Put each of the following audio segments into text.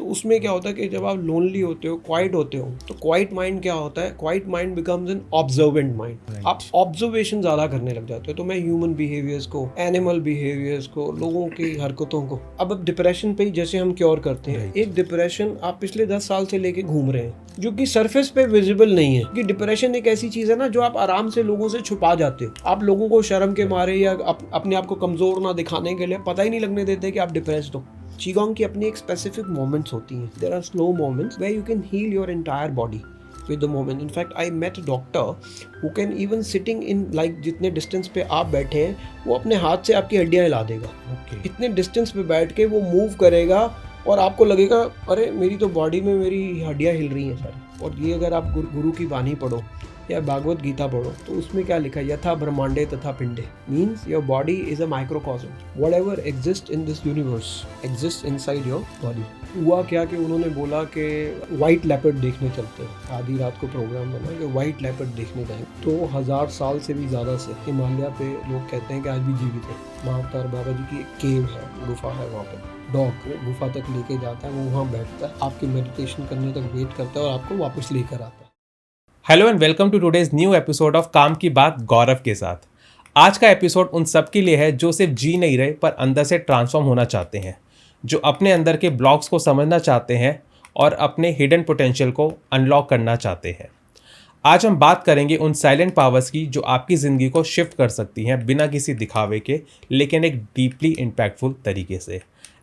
उसमें क्या होता है कि जब आप लोनली होते हो, क्वाइट होते हो, तो क्वाइट माइंड क्या होता है, quite mind becomes N observant mind. आप ऑब्जर्वेशन ज़्यादा करने लग जाते हो। तो मैं ह्यूमन बिहेवियर्स को, एनिमल बिहेवियर्स को, लोगों की हरकतों को, अब डिप्रेशन पे ही जैसे हम क्योर करते हैं, एक डिप्रेशन आप पिछले 10 साल से लेके घूम रहे हैं जो कि सरफेस पे विजिबल नहीं है, कि डिप्रेशन एक ऐसी चीज है ना जो आप आराम से लोगों से छुपा जाते हो। आप लोगों को शर्म के मारे या अपने आप को कमजोर ना दिखाने के लिए पता ही नहीं लगने देते कि आप डिप्रेस्ड हो। चीगोंग की अपनी एक स्पेसिफिक मोमेंट्स होती हैं। There are slow moments where you can heal your entire body with the moment. In fact, I met a doctor who can even sitting in like जितने डिस्टेंस पे आप बैठे हैं वो अपने हाथ से आपकी हड्डियाँ हिला देगा। इतने डिस्टेंस पे बैठ के वो मूव करेगा और आपको लगेगा अरे मेरी तो बॉडी में मेरी हड्डियाँ हिल रही हैं सारी। और ये अगर आप गुरु की वाणी पढ़ो या भागवत गीता पढ़ो तो उसमें क्या लिखा है, यथा ब्रह्मांडे तथा पिंडे, means your body is a microcosm. Whatever exist in this universe exist inside your body. हुआ क्या कि उन्होंने बोला कि व्हाइट लेपर्ड देखने चलते हैं। आधी रात को प्रोग्राम बना कि व्हाइट लेपर्ड देखने जाएंगे। तो 1000 साल से भी ज़्यादा से हिमालय पे लोग कहते हैं कि आज भी जीवित है। महाअवतार बाबा जी की एक केव है, गुफा है, वहाँ पे डॉग गुफा तक लेके जाता है, वो वहाँ बैठता है, आपकी मेडिटेशन करने तक वेट करता है और आपको वापस लेकर आता है। Hello and welcome to today's new episode of काम की बात गौरव के साथ। आज का एपिसोड उन सब के लिए है जो सिर्फ जी नहीं रहे पर अंदर से ट्रांसफॉर्म होना चाहते हैं, जो अपने अंदर के ब्लॉक्स को समझना चाहते हैं और अपने हिडन पोटेंशियल को अनलॉक करना चाहते हैं। आज हम बात करेंगे उन साइलेंट पावर्स की जो आपकी ज़िंदगी को शिफ्ट कर सकती हैं बिना किसी दिखावे के, लेकिन एक डीपली इम्पैक्टफुल तरीके से।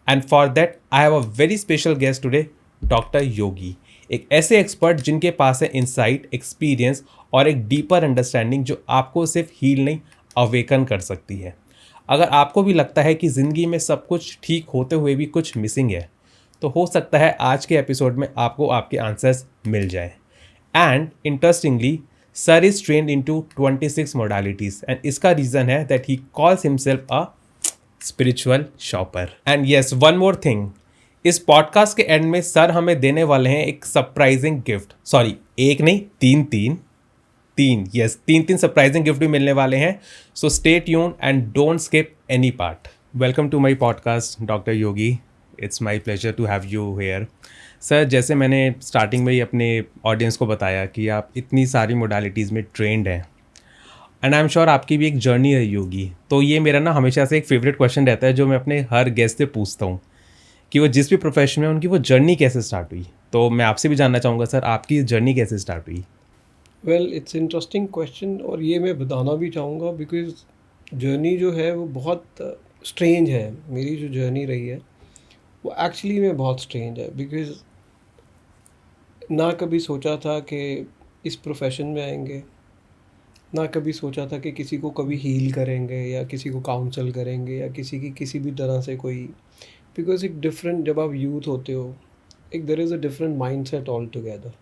And for that I have a very special guest today, doctor Yogi, एक ऐसे एक्सपर्ट जिनके पास है इंसाइट, एक्सपीरियंस और एक डीपर अंडरस्टैंडिंग जो आपको सिर्फ हील नहीं अवेकन कर सकती है। अगर आपको भी लगता है कि ज़िंदगी में सब कुछ ठीक होते हुए भी कुछ मिसिंग है, तो हो सकता है आज के एपिसोड में आपको आपके आंसर्स मिल जाए। And interestingly, sir is trained into 26 modalities and इसका रीज़न है that he calls himself a spiritual shopper. And yes, one more thing, इस पॉडकास्ट के एंड में सर हमें देने वाले हैं एक सरप्राइजिंग गिफ्ट। सॉरी, एक नहीं, तीन सरप्राइजिंग गिफ्ट भी मिलने वाले हैं। So stay tuned and don't skip any part. Welcome to my podcast doctor Yogi. It's my pleasure to have you here. Sir, जैसे मैंने स्टार्टिंग में ही अपने ऑडियंस को बताया कि आप इतनी सारी मोडालिटीज़ में ट्रेंड हैं एंड आई एम श्योर आपकी भी एक जर्नी रही होगी। तो ये मेरा ना हमेशा से एक फेवरेट क्वेश्चन रहता है जो मैं अपने हर गेस्ट से पूछता हूँ कि वो जिस भी प्रोफेशन में उनकी वो जर्नी कैसे स्टार्ट हुई। तो मैं आपसे भी जानना चाहूँगा सर, आपकी जर्नी कैसे स्टार्ट हुई? वेल, इट्स इंटरेस्टिंग क्वेश्चन और ये मैं बताना भी चाहूँगा बिकॉज जर्नी जो है वो बहुत स्ट्रेंज है। मेरी जो जर्नी रही है वो एक्चुअली में बहुत स्ट्रेंज है बिकॉज ना कभी सोचा था कि इस प्रोफेशन में आएंगे, ना कभी सोचा था कि किसी को कभी हील करेंगे या किसी को काउंसल करेंगे या किसी की किसी भी तरह से कोई, बिकॉज एक डिफरेंट, जब आप यूथ होते हो एक there is a different mindset all together.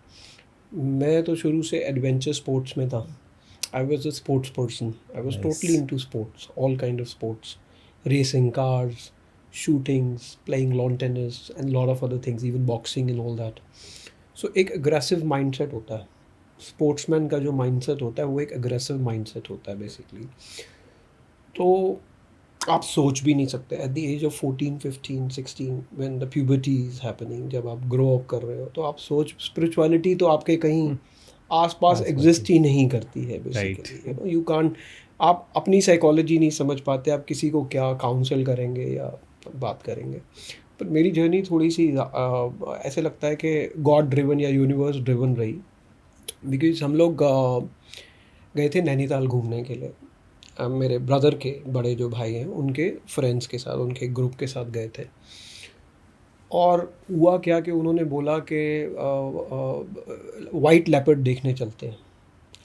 मैं तो शुरू से एडवेंचर स्पोर्ट्स में था। I was a sports person, I was totally into sports, all kind of sports, racing cars, shootings, playing lawn tennis and lot of other things, even boxing and all that. So एक aggressive mindset होता है, sportsman का जो mindset होता है वो एक aggressive mindset होता है बेसिकली। तो आप सोच भी नहीं सकते at the age of 14, 15, 16 when the puberty is happening, जब आप ग्रो अप कर रहे हो तो आप सोच, स्पिरिचुअलिटी तो आपके कहीं आसपास एग्जिस्ट ही नहीं करती है बेसिकली। यू कांट, आप अपनी साइकोलॉजी नहीं समझ पाते, आप किसी को क्या काउंसल करेंगे या बात करेंगे। पर मेरी जर्नी थोड़ी सी ऐसे लगता है कि गॉड ड्रिवन या यूनिवर्स ड्रिवन रही। बिकॉज हम लोग गए थे नैनीताल घूमने के लिए। मेरे ब्रदर के बड़े जो भाई हैं उनके फ्रेंड्स के साथ, उनके ग्रुप के साथ गए थे। और हुआ क्या कि उन्होंने बोला कि वाइट लेपर्ड देखने चलते हैं।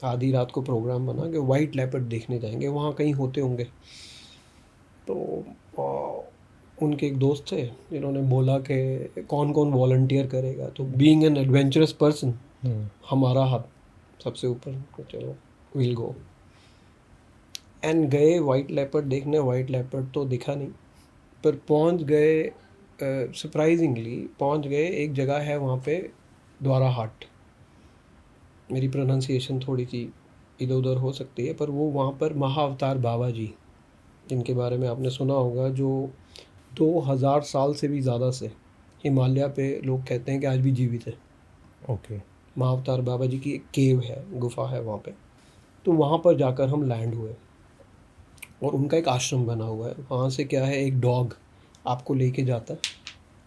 आधी रात को प्रोग्राम बना कि वाइट लेपर्ड देखने जाएंगे, वहाँ कहीं होते होंगे। तो उनके एक दोस्त थे जिन्होंने बोला कि कौन कौन वॉलंटियर करेगा। तो बीइंग एन एडवेंचरस पर्सन, हमारा हाथ सबसे ऊपर, चलो विल गो। एंड गए वाइट लेपर्ड देखने। वाइट लेपर्ड तो दिखा नहीं, पर पहुंच गए, सरप्राइजिंगली पहुंच गए एक जगह है वहाँ पे, द्वारा हाट। मेरी प्रोनाउंसिएशन थोड़ी सी इधर उधर हो सकती है, पर वो वहाँ पर महाअवतार बाबा जी, जिनके बारे में आपने सुना होगा, जो 2000 साल से भी ज़्यादा से हिमालय पे लोग कहते हैं कि आज भी जीवित है। ओके। महाअवतार बाबा जी की एक केव है, गुफा है वहाँ पे। तो वहाँ पर जाकर हम लैंड हुए और उनका एक आश्रम बना हुआ है। वहाँ से क्या है, एक डॉग आपको लेके जाता है।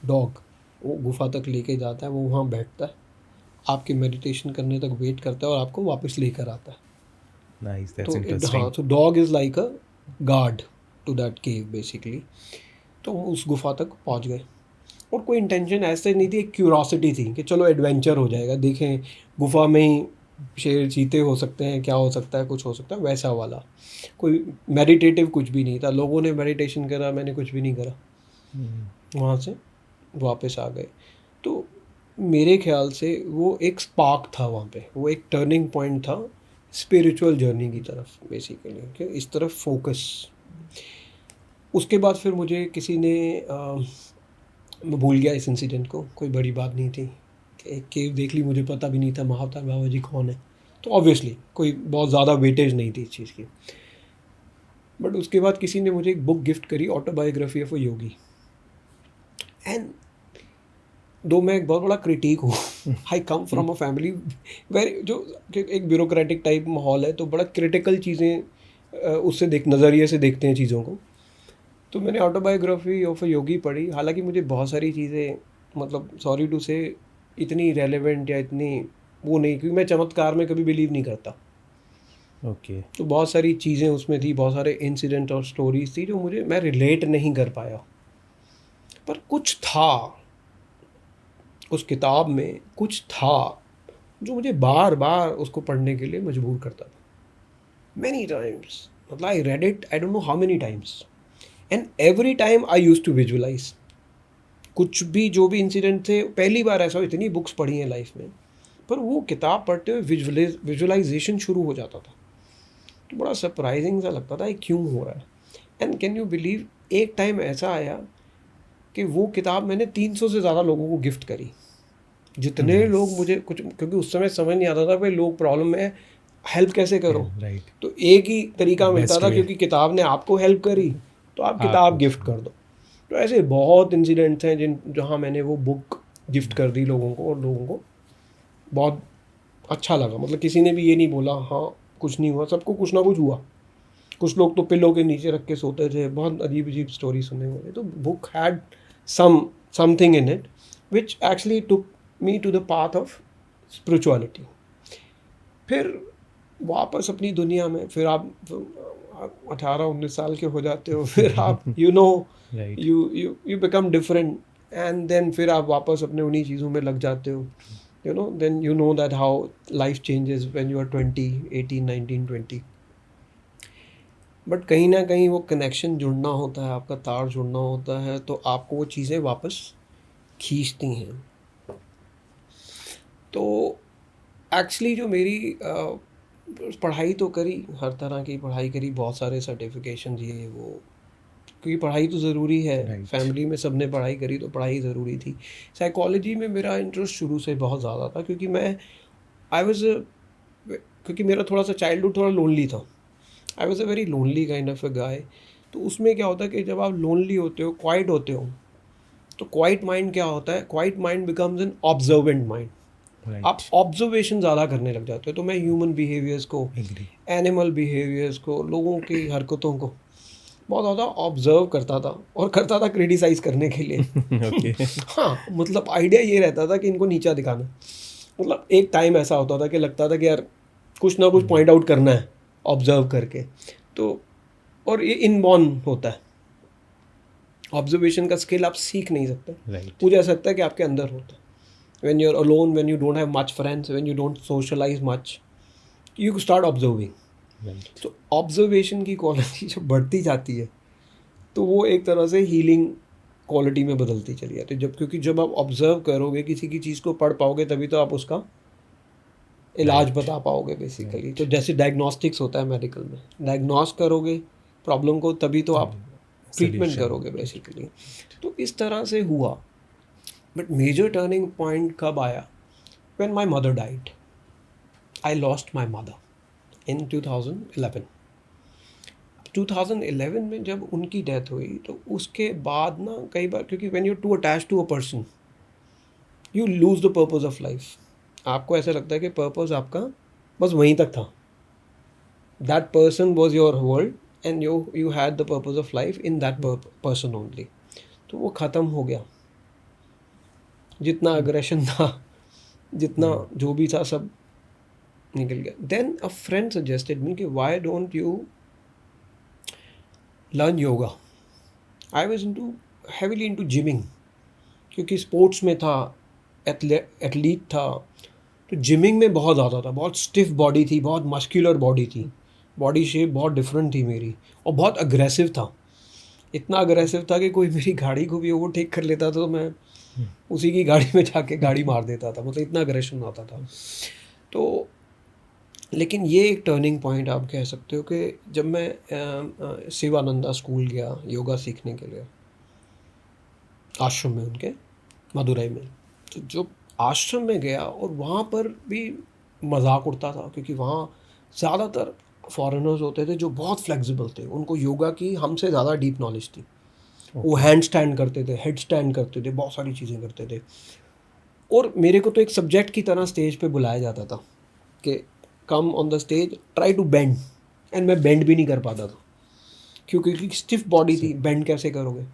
डॉग वो गुफा तक लेके जाता है, वो वहाँ बैठता है, आपके मेडिटेशन करने तक वेट करता है और आपको वापस लेकर आता है। नाइस, दैट्स तो इंटरेस्टिंग। हाँ, तो dog is like a guard to that cave basically. तो हम उस गुफा तक पहुँच गए और कोई इंटेंशन ऐसे नहीं थी, एक क्यूरोसिटी थी कि चलो एडवेंचर हो जाएगा, देखें गुफा में ही शेर चीते हो सकते हैं, क्या हो सकता है, कुछ हो सकता है, वैसा वाला। कोई मेडिटेटिव कुछ भी नहीं था। लोगों ने मेडिटेशन करा, मैंने कुछ भी नहीं करा। वहाँ से वापस आ गए। तो मेरे ख्याल से वो एक स्पार्क था वहाँ पे, वो एक टर्निंग पॉइंट था स्पिरिचुअल जर्नी की तरफ बेसिकली, कि इस तरफ फोकस। उसके बाद फिर मुझे किसी ने मैं भूल गया इस इंसिडेंट को, कोई बड़ी बात नहीं थी। एक केव देख ली, मुझे पता भी नहीं था महाअवतार बाबा जी कौन है, तो ऑब्वियसली कोई बहुत ज़्यादा वेटेज नहीं थी इस चीज़ की। बट उसके बाद किसी ने मुझे एक बुक गिफ्ट करी, autobiography of a yogi. And though मैं एक बहुत बड़ा क्रिटिक हूँ, I come from a family very जो एक ब्यूरोक्रेटिक टाइप माहौल है, तो बड़ा क्रिटिकल चीज़ें उससे नज़रिए से देखते हैं चीज़ों को। तो मैंने ऑटोबायोग्राफी ऑफ अ योगी पढ़ी। हालांकि मुझे बहुत सारी चीज़ें, मतलब सॉरी टू से, इतनी रेलेवेंट या इतनी वो नहीं, क्योंकि मैं चमत्कार में कभी बिलीव नहीं करता। ओके। तो बहुत सारी चीज़ें उसमें थी, बहुत सारे इंसिडेंट और स्टोरीज थी जो मैं रिलेट नहीं कर पाया। पर कुछ था उस किताब में, कुछ था जो मुझे बार बार उसको पढ़ने के लिए मजबूर करता था। मैनी टाइम्स, मतलब I read it, I don't know how many times, and every time I use to visualize कुछ भी, जो भी इंसिडेंट थे। पहली बार ऐसा, इतनी बुक्स पढ़ी हैं लाइफ में, पर वो किताब पढ़ते हुए विजुअलाइजेशन शुरू हो जाता था। तो बड़ा सरप्राइजिंग सा लगता था ये क्यों हो रहा है। एंड कैन यू बिलीव, एक टाइम ऐसा आया कि वो किताब मैंने 300 से ज़्यादा लोगों को गिफ्ट करी। जितने लोग मुझे कुछ, क्योंकि उस समय समझ नहीं आता था भाई लोग प्रॉब्लम में है, हेल्प कैसे करो। राइट। तो एक ही तरीका मिलता बेस्ट था, वे। क्योंकि किताब ने आपको हेल्प करी तो आप किताब आपको गिफ्ट कर दो। तो ऐसे बहुत इंसिडेंट्स हैं जहाँ मैंने वो बुक गिफ्ट कर दी लोगों को, और लोगों को बहुत अच्छा लगा। मतलब किसी ने भी ये नहीं बोला हाँ कुछ नहीं हुआ, सबको कुछ ना कुछ हुआ। कुछ लोग तो पिलो के नीचे रख के सोते थे, बहुत अजीब अजीब स्टोरी सुने हुए। तो book had something in it which actually took me to the path of spirituality. फिर वापस अपनी दुनिया में, फिर आप 18-19 साल के हो जाते हो, फिर आप right. You become different, and then फिर आप वापस अपने उन्हीं चीज़ों में लग जाते हो। Then you know that how life changes when you are 20, 18, 19, 20। But कहीं ना कहीं वो कनेक्शन जुड़ना होता है, आपका तार जुड़ना होता है, तो आपको वो चीज़ें वापस खींचती हैं। तो एक्चुअली जो मेरी पढ़ाई तो करी, हर तरह की पढ़ाई करी, बहुत सारे सर्टिफिकेशन ये वो, क्योंकि पढ़ाई तो ज़रूरी है। Right. फैमिली में सबने पढ़ाई करी तो पढ़ाई ज़रूरी थी। साइकोलॉजी में मेरा इंटरेस्ट शुरू से बहुत ज़्यादा था, क्योंकि मैं आई वॉज, क्योंकि मेरा थोड़ा सा चाइल्डहुड थोड़ा लोनली था। I was a very lonely kind of a guy. तो उसमें क्या होता है कि जब आप लोनली होते हो, क्वाइट होते हो, तो क्वाइट माइंड क्या होता है, quite mind becomes N observant mind. आप राइट। ऑब्जर्वेशन ज़्यादा करने लग जाते हो। तो मैं ह्यूमन बिहेवियर्स को, एग्री। एनिमल बिहेवियर्स को, लोगों की हरकतों को बहुत ज़्यादा ऑब्जर्व करता था, और करता था क्रिटिसाइज़ करने के लिए। ओके। हाँ, मतलब आइडिया ये रहता था कि इनको नीचा दिखाना। मतलब एक टाइम ऐसा होता था कि लगता था कि यार कुछ ना कुछ पॉइंट आउट करना है ऑब्जर्व करके। तो और ये इनबॉर्न होता है, ऑब्जर्वेशन का स्किल आप सीख नहीं सकते। राइट। मुझे ऐसा लगता है कि आपके अंदर होता है। when you're alone, when you don't have much friends, when you don't socialize much, you start observing. Right. तो ऑब्जर्वेशन की क्वालिटी जब बढ़ती जाती है तो वो एक तरह से हीलिंग क्वालिटी में बदलती चली जाती है। क्योंकि जब आप ऑब्जर्व करोगे, किसी की चीज़ को पढ़ पाओगे, तभी तो आप उसका इलाज Right. बता पाओगे बेसिकली। तो जैसे डायग्नोस्टिक्स होता है मेडिकल में, डायग्नोस करोगे प्रॉब्लम को, तभी तो आप ट्रीटमेंट Solution. करोगे बेसिकली। तो इस तरह से हुआ। बट मेजर टर्निंग पॉइंट कब आया, when my mother died. I lost my mother in 2011। 2011 में जब उनकी डेथ हुई, तो उसके बाद ना कई बार, क्योंकि when you to attach to a person, you lose the purpose of life. आपको ऐसा लगता है कि पर्पस आपका बस वहीं तक था, that person was your world and you had the purpose of life in that person only. तो वो ख़त्म हो गया, जितना अग्रेशन था, जितना जो भी था सब निकल गया। Then a friend suggested me कि why don't you learn yoga. I was into heavily into gymming, क्योंकि स्पोर्ट्स में था, एथलीट था, तो जिमिंग में बहुत ज़्यादा था, बहुत स्टिफ बॉडी थी, बहुत मस्कुलर बॉडी थी, बॉडी शेप बहुत डिफरेंट थी मेरी, और बहुत अग्रेसिव था। इतना अग्रेसिव था कि कोई मेरी गाड़ी को भी ओवरटेक कर लेता था तो मैं उसी की गाड़ी में जाके गाड़ी मार देता था, मतलब इतना अग्रेशन आता था। तो लेकिन ये एक टर्निंग पॉइंट आप कह सकते हो कि जब मैं शिवानंदा स्कूल गया योगा सीखने के लिए, आश्रम में उनके मदुरई में, तो जो आश्रम में गया और वहाँ पर भी मजाक उड़ता था, क्योंकि वहाँ ज़्यादातर फॉरेनर्स होते थे जो बहुत फ्लेक्सिबल थे, उनको योगा की हमसे ज़्यादा डीप नॉलेज थी। वो हैंड स्टैंड करते थे, हेड स्टैंड करते थे, बहुत सारी चीज़ें करते थे। और मेरे को तो एक सब्जेक्ट की तरह स्टेज पे बुलाया जाता था कि come on the stage, try to bend, and मैं बेंड भी नहीं कर पाता था क्योंकि स्टिफ बॉडी थी, बेंड कैसे करोगे।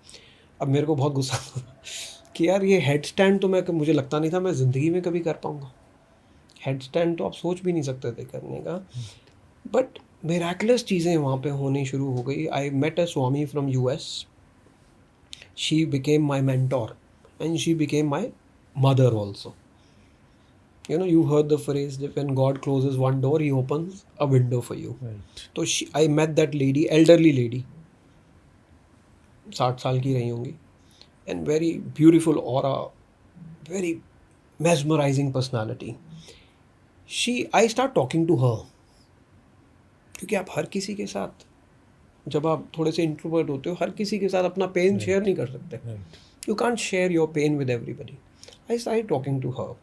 अब मेरे को बहुत गुस्सा आता था कि यार ये हेड स्टैंड तो मुझे लगता नहीं था मैं ज़िंदगी में कभी कर पाऊँगा। हेड स्टैंड तो आप सोच भी नहीं सकते थे करने का। बट मिराकुलस चीज़ें वहाँ पे होनी शुरू हो गई। I met a swami from US, she became my mentor and she became my mother also. You know, you heard the phrase that when God closes one door, He opens a window for you. Right. तो I met that lady, elderly lady, 60 साल की रही होंगी, and very beautiful aura, very mesmerizing personality. I start talking to her, क्योंकि आप हर किसी के साथ, जब आप थोड़े से इंट्रोवर्ट होते हो, हर किसी के साथ अपना पेन शेयर नहीं कर सकते। You can't share your pain with everybody. I start talking to her.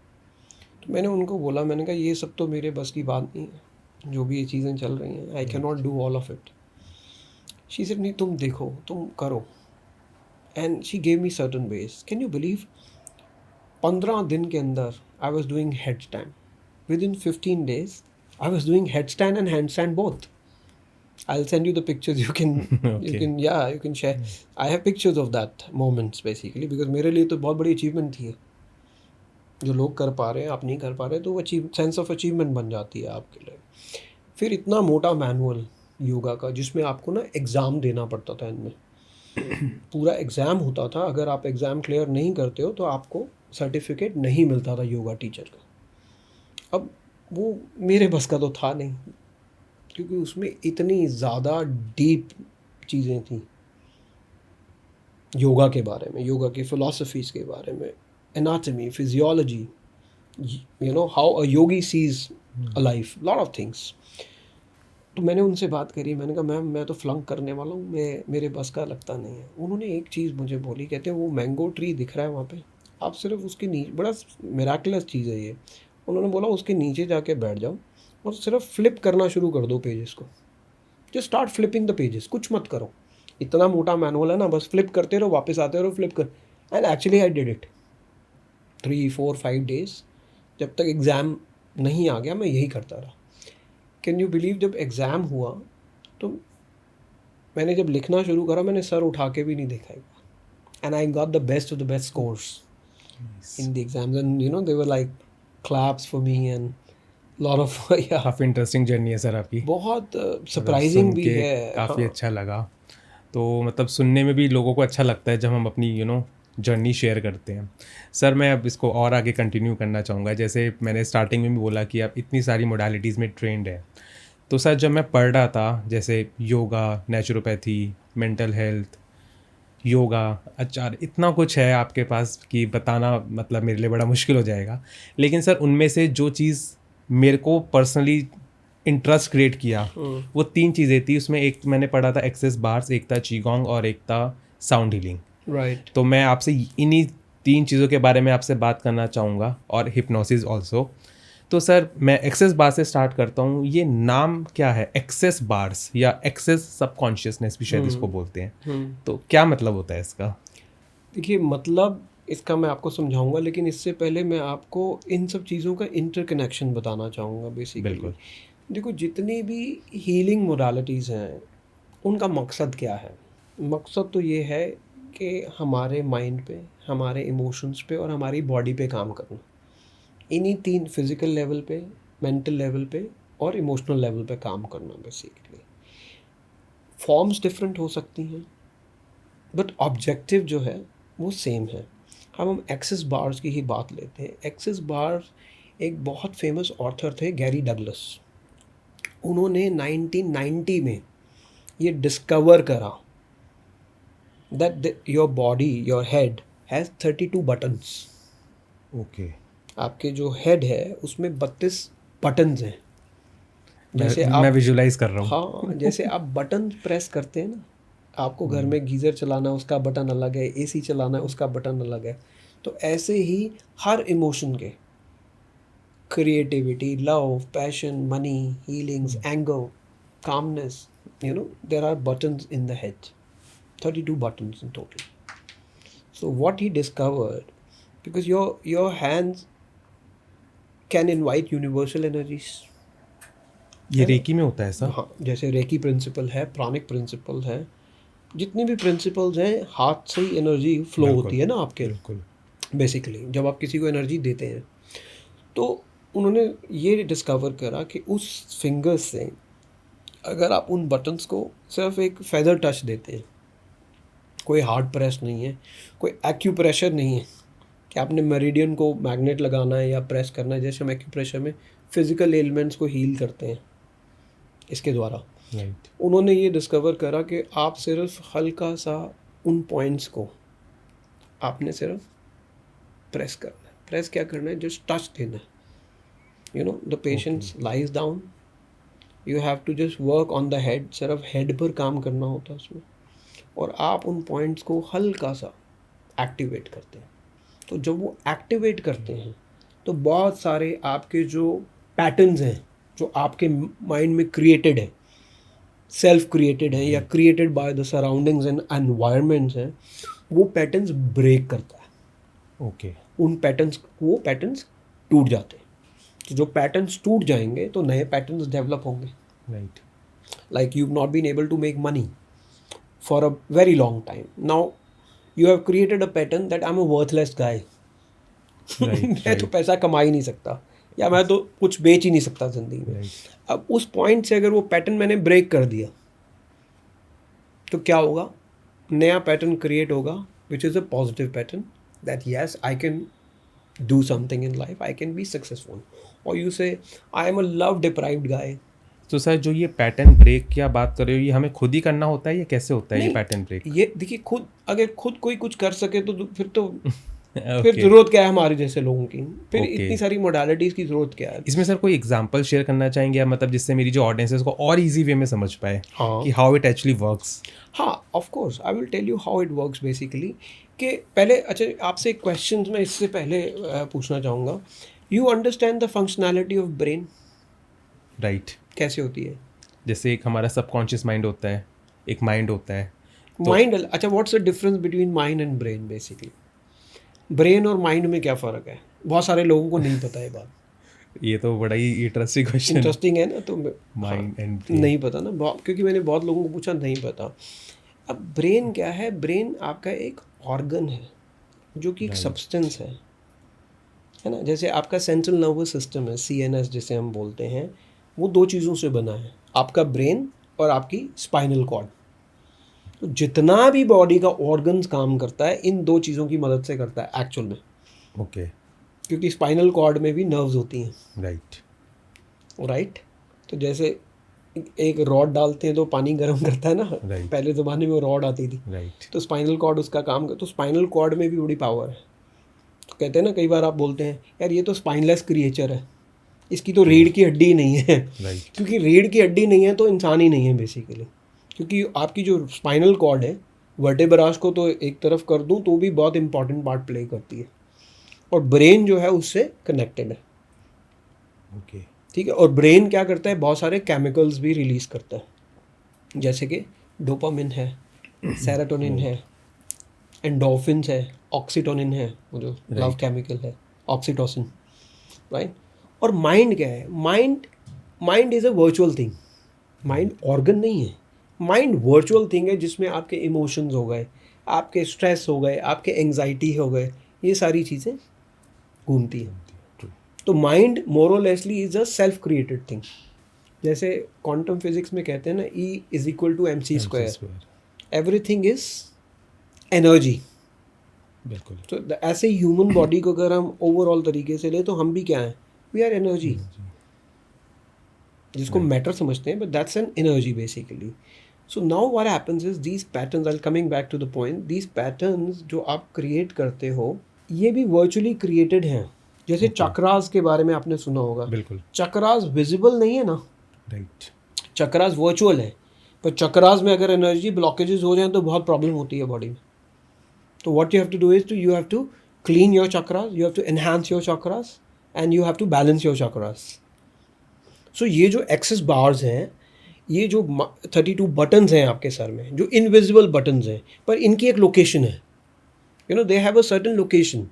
तो मैंने उनको बोला, मैंने कहा ये सब तो मेरे बस की बात नहीं है, जो भी ये चीज़ें चल रही हैं, I can not do all of it. She said नहीं, तुम देखो, तुम करो। And she gave me certain ways. Can you believe 15 दिन के अंदर I was doing head stand. With in 15 days I was doing head stand and hand stand both. I'll send you the pictures. You can you can share. I have pictures of that moments basically, because मेरे लिए तो बहुत बड़ी achievement थी। जो लोग कर पा रहे हैं आप नहीं कर पा रहे, तो वो सेंस ऑफ अचीवमेंट बन जाती है आपके लिए। फिर इतना मोटा मैनुअल योगा का, जिसमें आपको ना एग्ज़ाम देना पड़ता था, इनमें पूरा एग्ज़ाम होता था। अगर आप एग्ज़ाम क्लियर नहीं करते हो तो आपको सर्टिफिकेट नहीं मिलता था योगा टीचर का। अब वो मेरे बस का तो था नहीं, क्योंकि उसमें इतनी ज़्यादा डीप चीज़ें थी योगा के बारे में, योगा की फ़िलासफ़ीज़ के बारे में, anatomy, physiology, you know how a Yogi sees a life, lot of things. तो मैंने उनसे बात करी, मैंने कहा मैम मैं तो फ्लंक करने वाला हूँ, मेरे बस का लगता नहीं है। उन्होंने एक चीज़ मुझे बोली, कहते हैं वो मैंगो ट्री दिख रहा है वहाँ पे, आप सिर्फ उसके नीचे, बड़ा मिराकुलस चीज़ है ये, उन्होंने बोला उसके नीचे जाके बैठ जाओ और सिर्फ फ्लिप करना शुरू कर दो पेजेस को। Just start flipping the pages, कुछ मत करो, इतना मोटा मैनुअल है ना, बस फ्लिप करते रहो, वापस आते रहो, फ्लिप कर। And actually I did it 3, 4, 5 days। जब तक एग्ज़ाम नहीं आ गया मैं यही करता रहा। कैन यू बिलीव, जब एग्ज़ाम हुआ तो मैंने जब लिखना शुरू करा, मैंने सर उठा के भी नहीं देखा, and I got the best of the best scores in the exams, and you know they were like claps for me and lot of काफ़ी इंटरेस्टिंग जर्नी है सर आपकी, बहुत सरप्राइजिंग भी है। काफ़ी अच्छा लगा। तो मतलब सुनने में भी लोगों को अच्छा लगता है जब हम अपनी जर्नी शेयर करते हैं। सर मैं अब इसको और आगे कंटिन्यू करना चाहूँगा। जैसे मैंने स्टार्टिंग में भी बोला कि आप इतनी सारी मोडालिटीज़ में ट्रेंड है, तो सर जब मैं पढ़ रहा था, जैसे yoga, naturopathy, mental health, yoga, आचार, इतना कुछ है आपके पास कि बताना मतलब मेरे लिए बड़ा मुश्किल हो जाएगा। लेकिन सर उनमें से जो चीज़ मेरे को पर्सनली इंटरेस्ट क्रिएट किया वो 3 चीज़ें थी। उसमें एक मैंने पढ़ा था एक्सेस बार्स, एक था चीगोंग और एक था साउंड हीलिंग। राइट। तो मैं आपसे इन्हीं 3 चीज़ों के बारे में आपसे बात करना चाहूँगा, और हिप्नोसिस ऑल्सो। तो सर मैं एक्सेस बार से स्टार्ट करता हूँ। ये नाम क्या है, एक्सेस बार्स या एक्सेस सबकॉन्शियसनेस भी शायद इसको बोलते हैं, तो क्या मतलब होता है इसका? देखिए, मतलब इसका मैं आपको समझाऊंगा, लेकिन इससे पहले मैं आपको इन सब चीज़ों का इंटरकनेक्शन बताना चाहूँगा बेसिकली। बिल्कुल। देखो, जितनी भी हीलिंग मोडालिटीज़ हैं उनका मकसद क्या है? मकसद तो ये है कि हमारे माइंड पे, हमारे इमोशंस पे और हमारी बॉडी पे काम करना। इन्हीं तीन, फिज़िकल लेवल पे, मेंटल लेवल पे और इमोशनल लेवल पे काम करना बेसिकली। फॉर्म्स डिफरेंट हो सकती हैं बट ऑब्जेक्टिव जो है वो सेम है। हम एक्सेस बार्स की ही बात लेते हैं। एक्सेस बार्स एक बहुत फेमस ऑथर थे, गैरी डगलस। उन्होंने 1990 में ये डिस्कवर करा that your body, your head has 32 buttons. Okay. आपके जो हेड है उसमें 32 बटन्स हैं। जैसे मैं आप, विजुलाइज कर रहा हूँ। हाँ, जैसे आप बटन प्रेस करते हैं ना, आपको घर में गीज़र चलाना है उसका बटन अलग है, एसी चलाना है उसका बटन अलग है। तो ऐसे ही हर इमोशन के, creativity, love, passion, money, healings, anger, calmness, there are buttons in the head, 32 buttons in total. So what he discovered, because your hands can invite universal energies. ये रेकी में होता है ऐसा? हाँ, जैसे रेकी प्रिंसिपल है, प्राणिक principal है, जितनी भी प्रिंसिपल्स हैं, हाथ से ही एनर्जी फ्लो बिल्कुल, होती है ना आपके। बिल्कुल। बेसिकली जब आप किसी को एनर्जी देते हैं, तो उन्होंने ये डिस्कवर करा कि उस फिंगर्स से अगर आप उन बटन्स को सिर्फ एक फेदर टच देते हैं, कोई हार्ड प्रेस नहीं है, कोई एक्यूप्रेशर नहीं है कि आपने मेरिडियन को मैग्नेट लगाना है या प्रेस करना है, जैसे हम एक्यूप्रेशर में फिजिकल एलिमेंट्स को हील करते हैं इसके द्वारा। राइट। उन्होंने ये डिस्कवर करा कि आप सिर्फ हल्का सा उन पॉइंट्स को आपने सिर्फ प्रेस करना है। प्रेस क्या करना है? जस्ट टच देना है। The patient lies down, you have to just work on the head. सिर्फ हेड पर काम करना होता है उसमें, और आप उन पॉइंट्स को हल्का सा एक्टिवेट करते हैं। तो जब वो एक्टिवेट करते हैं तो बहुत सारे आपके जो पैटर्न्स हैं जो आपके माइंड में क्रिएटेड है, सेल्फ क्रिएटेड है या created by the surroundings and environments हैं, वो पैटर्न्स ब्रेक करता है। ओके। वो पैटर्न्स टूट जाते हैं। तो जो पैटर्न्स टूट जाएंगे तो नए पैटर्न्स डेवलप होंगे। Right. Like you've not been able to make money for a very long time. Now you have created a pattern that I'm a worthless guy. मैं तो पैसा कमा ही नहीं सकता, या मैं तो कुछ बेच ही नहीं सकता ज़िंदगी में। Right. अब उस पॉइंट से अगर वो पैटर्न मैंने ब्रेक कर दिया तो क्या होगा? नया पैटर्न क्रिएट होगा which is a positive pattern, that yes I can do something in life, I can be successful. और you say I am a love deprived guy. तो सर, जो ये पैटर्न ब्रेक की आप बात कर रहे हो, ये हमें खुद ही करना होता है या कैसे होता है ये नहीं, पैटर्न ब्रेक? ये देखिए, अगर खुद कोई कुछ कर सके तो फिर तो Okay. फिर ज़रूरत क्या है हमारे जैसे लोगों की? फिर Okay. इतनी सारी मोडालिटीज़ की ज़रूरत क्या है? इसमें सर कोई एग्जांपल शेयर करना चाहेंगे या मतलब जिससे मेरी जो ऑडियंस है उसको और इजी वे में समझ पाए हाँ। कि हाउ इट एक्चुअली वर्क्स? हाँ, of course I will tell you how it works basically. कि पहले, अच्छा, आपसे एक क्वेश्चन मैं इससे पहले पूछना चाहूँगा। You understand the functionality of brain? Right. कैसे होती है? जैसे एक हमारा सबकॉन्शियस माइंड होता है, एक माइंड होता है। माइंड, अच्छा, what's the difference between mind and brain? Basically brain और माइंड में क्या फ़र्क है? बहुत सारे लोगों को नहीं पता है बात। ये तो बड़ा ही इंटरेस्टिंग क्वेश्चन है। इंटरेस्टिंग है ना? तो माइंड एंड नहीं पता ना, क्योंकि मैंने बहुत लोगों को पूछा, नहीं पता। अब ब्रेन क्या है? ब्रेन आपका एक ऑर्गन है जो कि एक सब्सटेंस है ना? जैसे आपका सेंट्रल नर्वस सिस्टम है, CNS जिसे हम बोलते हैं, वो दो चीज़ों से बना है, आपका ब्रेन और आपकी स्पाइनल कॉर्ड। तो जितना भी बॉडी का ऑर्गन्स काम करता है इन दो चीज़ों की मदद से करता है एक्चुअल में। ओके। क्योंकि स्पाइनल कॉर्ड में भी नर्व्स होती हैं। राइट। तो जैसे एक रॉड डालते हैं तो पानी गर्म करता है ना, पहले ज़माने में वो रॉड आती थी। तो स्पाइनल कॉर्ड उसका काम कर, तो स्पाइनल कॉर्ड में भी बड़ी पावर है। तो कहते हैं ना, कई बार आप बोलते हैं यार ये तो स्पाइनलेस क्रिएचर है, इसकी तो रीढ़ की हड्डी ही नहीं है। क्योंकि रीढ़ की हड्डी नहीं है तो इंसान ही नहीं है बेसिकली। क्योंकि आपकी जो स्पाइनल कॉर्ड है, वर्टेब्रास को तो एक तरफ कर दूं तो भी बहुत इंपॉर्टेंट पार्ट प्ले करती है, और ब्रेन जो है उससे कनेक्टेड है। ओके। ठीक है। और ब्रेन क्या करता है? बहुत सारे केमिकल्स भी रिलीज़ करता है, जैसे कि डोपामिन है, सेरोटोनिन है, एंडोर्फिन्स है, ऑक्सीटोनिन है, वो जो लव Right. केमिकल है, ऑक्सीटोसिन, राइट। और माइंड क्या है? Mind is a virtual thing. Mind organ नहीं है, माइंड वर्चुअल थिंग है जिसमें आपके इमोशंस हो गए, आपके स्ट्रेस हो गए, आपके एंग्जाइटी हो गए, ये सारी चीज़ें घूमती हैं। True. तो mind more or less is a self created thing. जैसे क्वांटम फिजिक्स में कहते हैं ना, E is equal to MC MC square, square. Everything is energy. बिल्कुल. तो ऐसे ह्यूमन बॉडी को अगर हम ओवरऑल तरीके से ले तो हम भी क्या हैं? वी आर एनर्जी, जिसको Right. मैटर समझते हैं, but that's an energy basically. So now what happens is these patterns, I coming back to the point, these patterns जो आप क्रिएट करते हो ये भी वर्चुअली क्रिएटेड हैं। जैसे Okay. चक्रास के बारे में आपने सुना होगा। बिल्कुल. चक्रास विजिबल नहीं है ना, राइट. चक्रास वर्चुअल है, पर चक्रास में अगर एनर्जी ब्लॉकेजेस हो जाएं तो बहुत प्रॉब्लम होती है बॉडी में। तो what you have to do is you have to clean your chakras, you have to enhance your chakras and you have to balance your chakras. So ये जो एक्सेस बार्स हैं, ये जो 32 बटन्स हैं आपके सर में, जो इनविजिबल बटन्स हैं, पर इनकी एक लोकेशन है। You know, they have a certain location.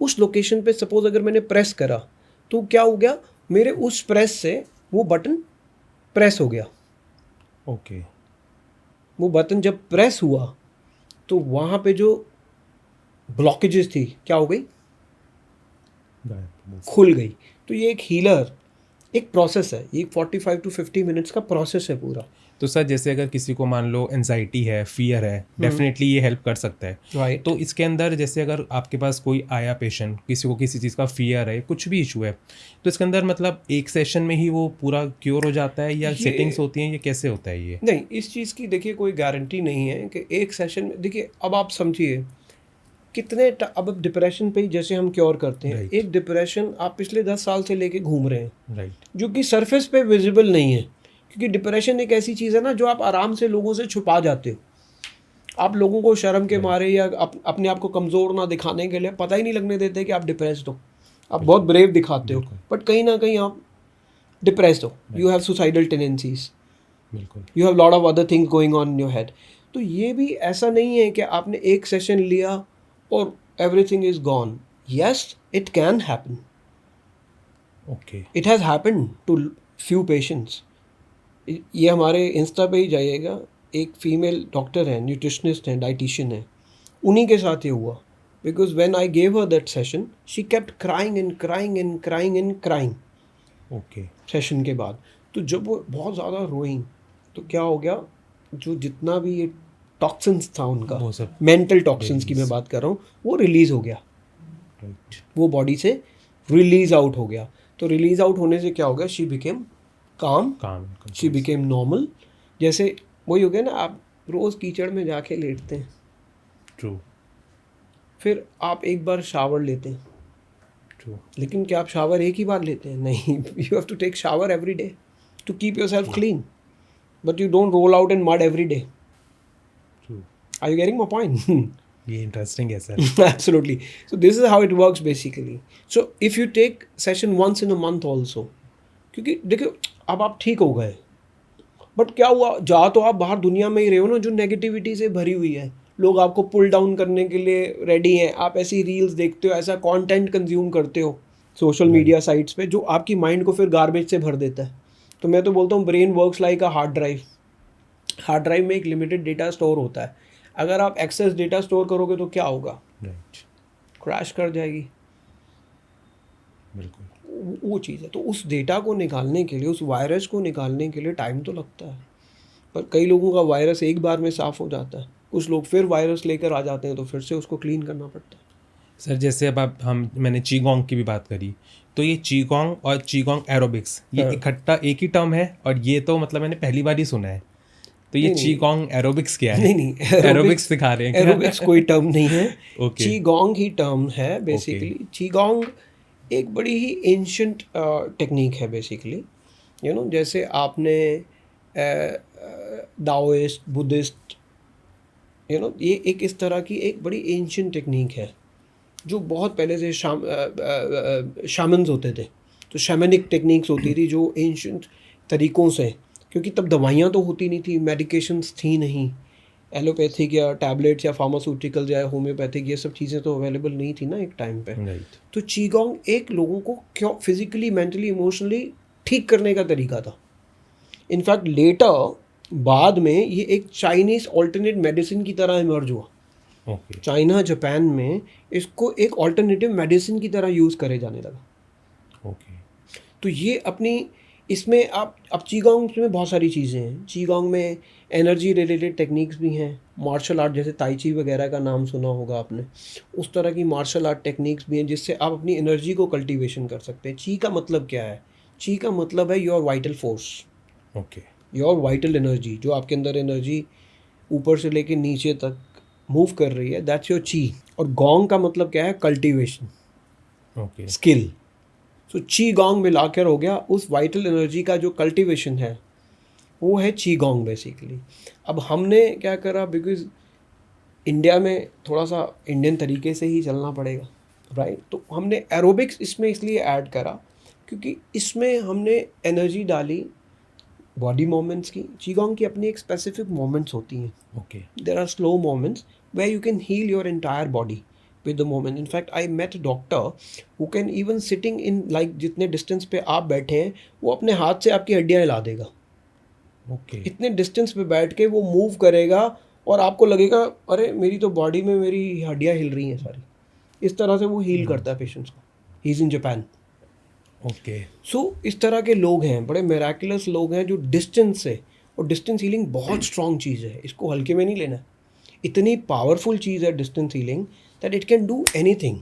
उस लोकेशन पे सपोज अगर मैंने प्रेस करा तो क्या हो गया? मेरे उस प्रेस से वो बटन प्रेस हो गया। ओके. वो बटन जब प्रेस हुआ तो वहाँ पे जो ब्लॉकेजेस थी क्या हो गई? खुल गई। तो ये एक हीलर, एक प्रोसेस है, ये 45 to 50 मिनट्स का प्रोसेस है पूरा। तो सर जैसे अगर किसी को मान लो एनजाइटी है, फियर है, डेफिनेटली ये हेल्प कर सकता है. राइट। तो इसके अंदर जैसे अगर आपके पास कोई आया पेशेंट, किसी को किसी चीज़ का फियर है, कुछ भी इशू है, तो इसके अंदर मतलब एक सेशन में ही वो पूरा क्योर हो जाता है या सेटिंग्स होती हैं, ये कैसे होता है ये? नहीं, इस चीज़ की देखिए कोई गारंटी नहीं है कि एक सेशन में। देखिए अब आप समझिए कितने अब डिप्रेशन पे ही जैसे हम क्योर करते हैं, Right. एक डिप्रेशन आप पिछले 10 साल से लेके घूम रहे हैं, राइट. जो कि सरफेस पे विजिबल नहीं है, क्योंकि डिप्रेशन एक ऐसी चीज़ है ना जो आप आराम से लोगों से छुपा जाते हो। आप लोगों को शर्म के मारे या अपने आप को कमज़ोर ना दिखाने के लिए पता ही नहीं लगने देते कि आप डिप्रेस्ड हो। आप बहुत ब्रेव दिखाते हो, बट कहीं ना कहीं आप डिप्रेस्ड हो। यू हैव सुसाइडल टेंडेंसीज, बिल्कुल. You have lot of other things going on in your head. तो ये भी ऐसा नहीं है कि आपने एक सेशन लिया और everything is gone. Yes, it can happen, okay. It has happen to few patients. ये हमारे इंस्टा पे ही जाइएगा, एक फीमेल डॉक्टर है, न्यूट्रिशनिस्ट है, डाइटिशियन है, उन्हीं के साथ ये हुआ। Because when I gave her that session she kept crying and crying and crying and crying okay. Session के बाद। तो जब वो बहुत ज़्यादा रोइंग तो क्या हो गया, जो जितना भी ये टॉक्सिन्स था उनका, वो सब मेंटल टॉक्सिन्स की मैं बात कर रहा हूँ, वो रिलीज़ हो गया, राइट. वो बॉडी से रिलीज़ आउट हो गया। तो रिलीज़ आउट होने से क्या हो गया? शी बिकेम काम, काम. She became normal. जैसे वही हो गया ना, आप रोज़ कीचड़ में जाके लेटते हैं, ट्रू. फिर आप एक बार शावर लेते हैं, ट्रू. लेकिन क्या आप शावर एक ही बार लेते हैं? नहीं, you have to take shower every day to keep your self clean, but you don't roll out in mud every day. True. Are you getting my point? ये इंटरेस्टिंग है sir. Absolutely. So this is how it works basically. So if you take session once in a month also, क्योंकि देखो अब आप ठीक हो गए, but क्या हुआ, जा तो आप बाहर दुनिया में ही रहे हो ना जो नेगेटिविटी से भरी हुई है। लोग आपको पुल डाउन करने के लिए रेडी हैं, आप ऐसी रील्स देखते हो, ऐसा कंटेंट कंज्यूम करते हो सोशल मीडिया साइट्स पे, जो आपकी माइंड को फिर गार्बेज से भर देता है। तो मैं तो बोलता हूँ brain works like a hard drive. Hard drive में एक लिमिटेड डेटा स्टोर होता है, अगर आप एक्सेस डेटा स्टोर करोगे तो क्या होगा? राइट. क्रैश कर जाएगी बिल्कुल. वो चीज़ है। तो उस डेटा को निकालने के लिए, उस वायरस को निकालने के लिए टाइम तो लगता है, पर कई लोगों का वायरस एक बार में साफ़ हो जाता है, कुछ लोग फिर वायरस लेकर आ जाते हैं तो फिर से उसको क्लीन करना पड़ता है। सर जैसे अब आप मैंने चीगोंग की भी बात करी, तो ये चीगोंग और चीगोंग एरोबिक्स ये हाँ। इकट्ठा एक ही टर्म है, और ये तो मतलब मैंने पहली बार ही सुना है. तो ये नहीं, चीगोंग एरोबिक्स क्या है? नहीं, एरोबिक्स सिखा रहे हैं क्या? एरोबिक्स कोई टर्म नहीं है, Okay. चीगोंग ही टर्म है बेसिकली। चीगोंग एक बड़ी ही एंशिएंट टेक्निक है बेसिकली। यू नो, जैसे आपने दाओइस्ट, बुद्धिस्ट, यू नो, ये एक इस तरह की एक बड़ी एंशिएंट टेक्निक है जो बहुत पहले से शामन्स होते थे, तो शैमनिक टेक्निक्स होती थी जो एंशिएंट तरीक़ों से, क्योंकि तब दवाइयाँ तो होती नहीं थी, मेडिकेशंस थी नहीं, एलोपैथिक या टैबलेट्स या फार्मास्यूटिकल या होम्योपैथिक ये सब चीज़ें तो अवेलेबल नहीं थी ना एक टाइम पे। राइट। तो चीगोंग एक लोगों को क्यों फिजिकली मेंटली इमोशनली ठीक करने का तरीका था। इनफैक्ट लेटर बाद में ये एक चाइनीज़ ऑल्टरनेट मेडिसिन की तरह इमर्ज हुआ। ओके। चाइना जापान में इसको एक ऑल्टरनेटिव मेडिसिन की तरह यूज़ करे जाने लगा। ओके। तो ये अपनी इसमें आप अब चीगोंग में बहुत सारी चीज़ें हैं। चीगोंग में एनर्जी रिलेटेड टेक्निक्स भी हैं, मार्शल आर्ट जैसे ताई ची वगैरह का नाम सुना होगा आपने, उस तरह की मार्शल आर्ट टेक्निक्स भी हैं जिससे आप अपनी एनर्जी को कल्टीवेशन कर सकते हैं। ची का मतलब क्या है? ची का मतलब है your vital force, okay. Your vital energy, जो आपके अंदर एनर्जी ऊपर से लेके नीचे तक मूव कर रही है, दैट्स योर ची। और गोंग का मतलब क्या है? Cultivation, okay. स्किल। सो ची गोंग मिलाकर हो गया उस वाइटल एनर्जी का जो कल्टीवेशन है, वो है ची गोंग बेसिकली। अब हमने क्या करा, बिकॉज इंडिया में थोड़ा सा इंडियन तरीके से ही चलना पड़ेगा, राइट? तो हमने एरोबिक्स इसमें इसलिए ऐड करा क्योंकि इसमें हमने एनर्जी डाली बॉडी मोमेंट्स की। चीगोंग की अपनी एक स्पेसिफिक मोमेंट्स होती हैं। Okay. There are slow moments where you can heal your entire body with the moment. In fact, I met a doctor who can even sitting in like जितने distance पे आप बैठे हैं, वो अपने हाथ से आपकी हड्डियाँ हिला देगा। ओके। इतने डिस्टेंस पे बैठ के वो मूव करेगा और आपको लगेगा अरे मेरी तो बॉडी में मेरी हड्डियाँ हिल रही हैं सारी। इस तरह से वो हील करता है पेशेंट्स को। He is in Japan. Okay. So इस तरह के लोग हैं, बड़े मेराकुलस लोग हैं जो डिस्टेंस से, और डिस्टेंस हीलिंग बहुत स्ट्रॉन्ग चीज़ है, इसको हल्के में नहीं लेना। इतनी पावरफुल चीज़ है distance healing that it can do anything.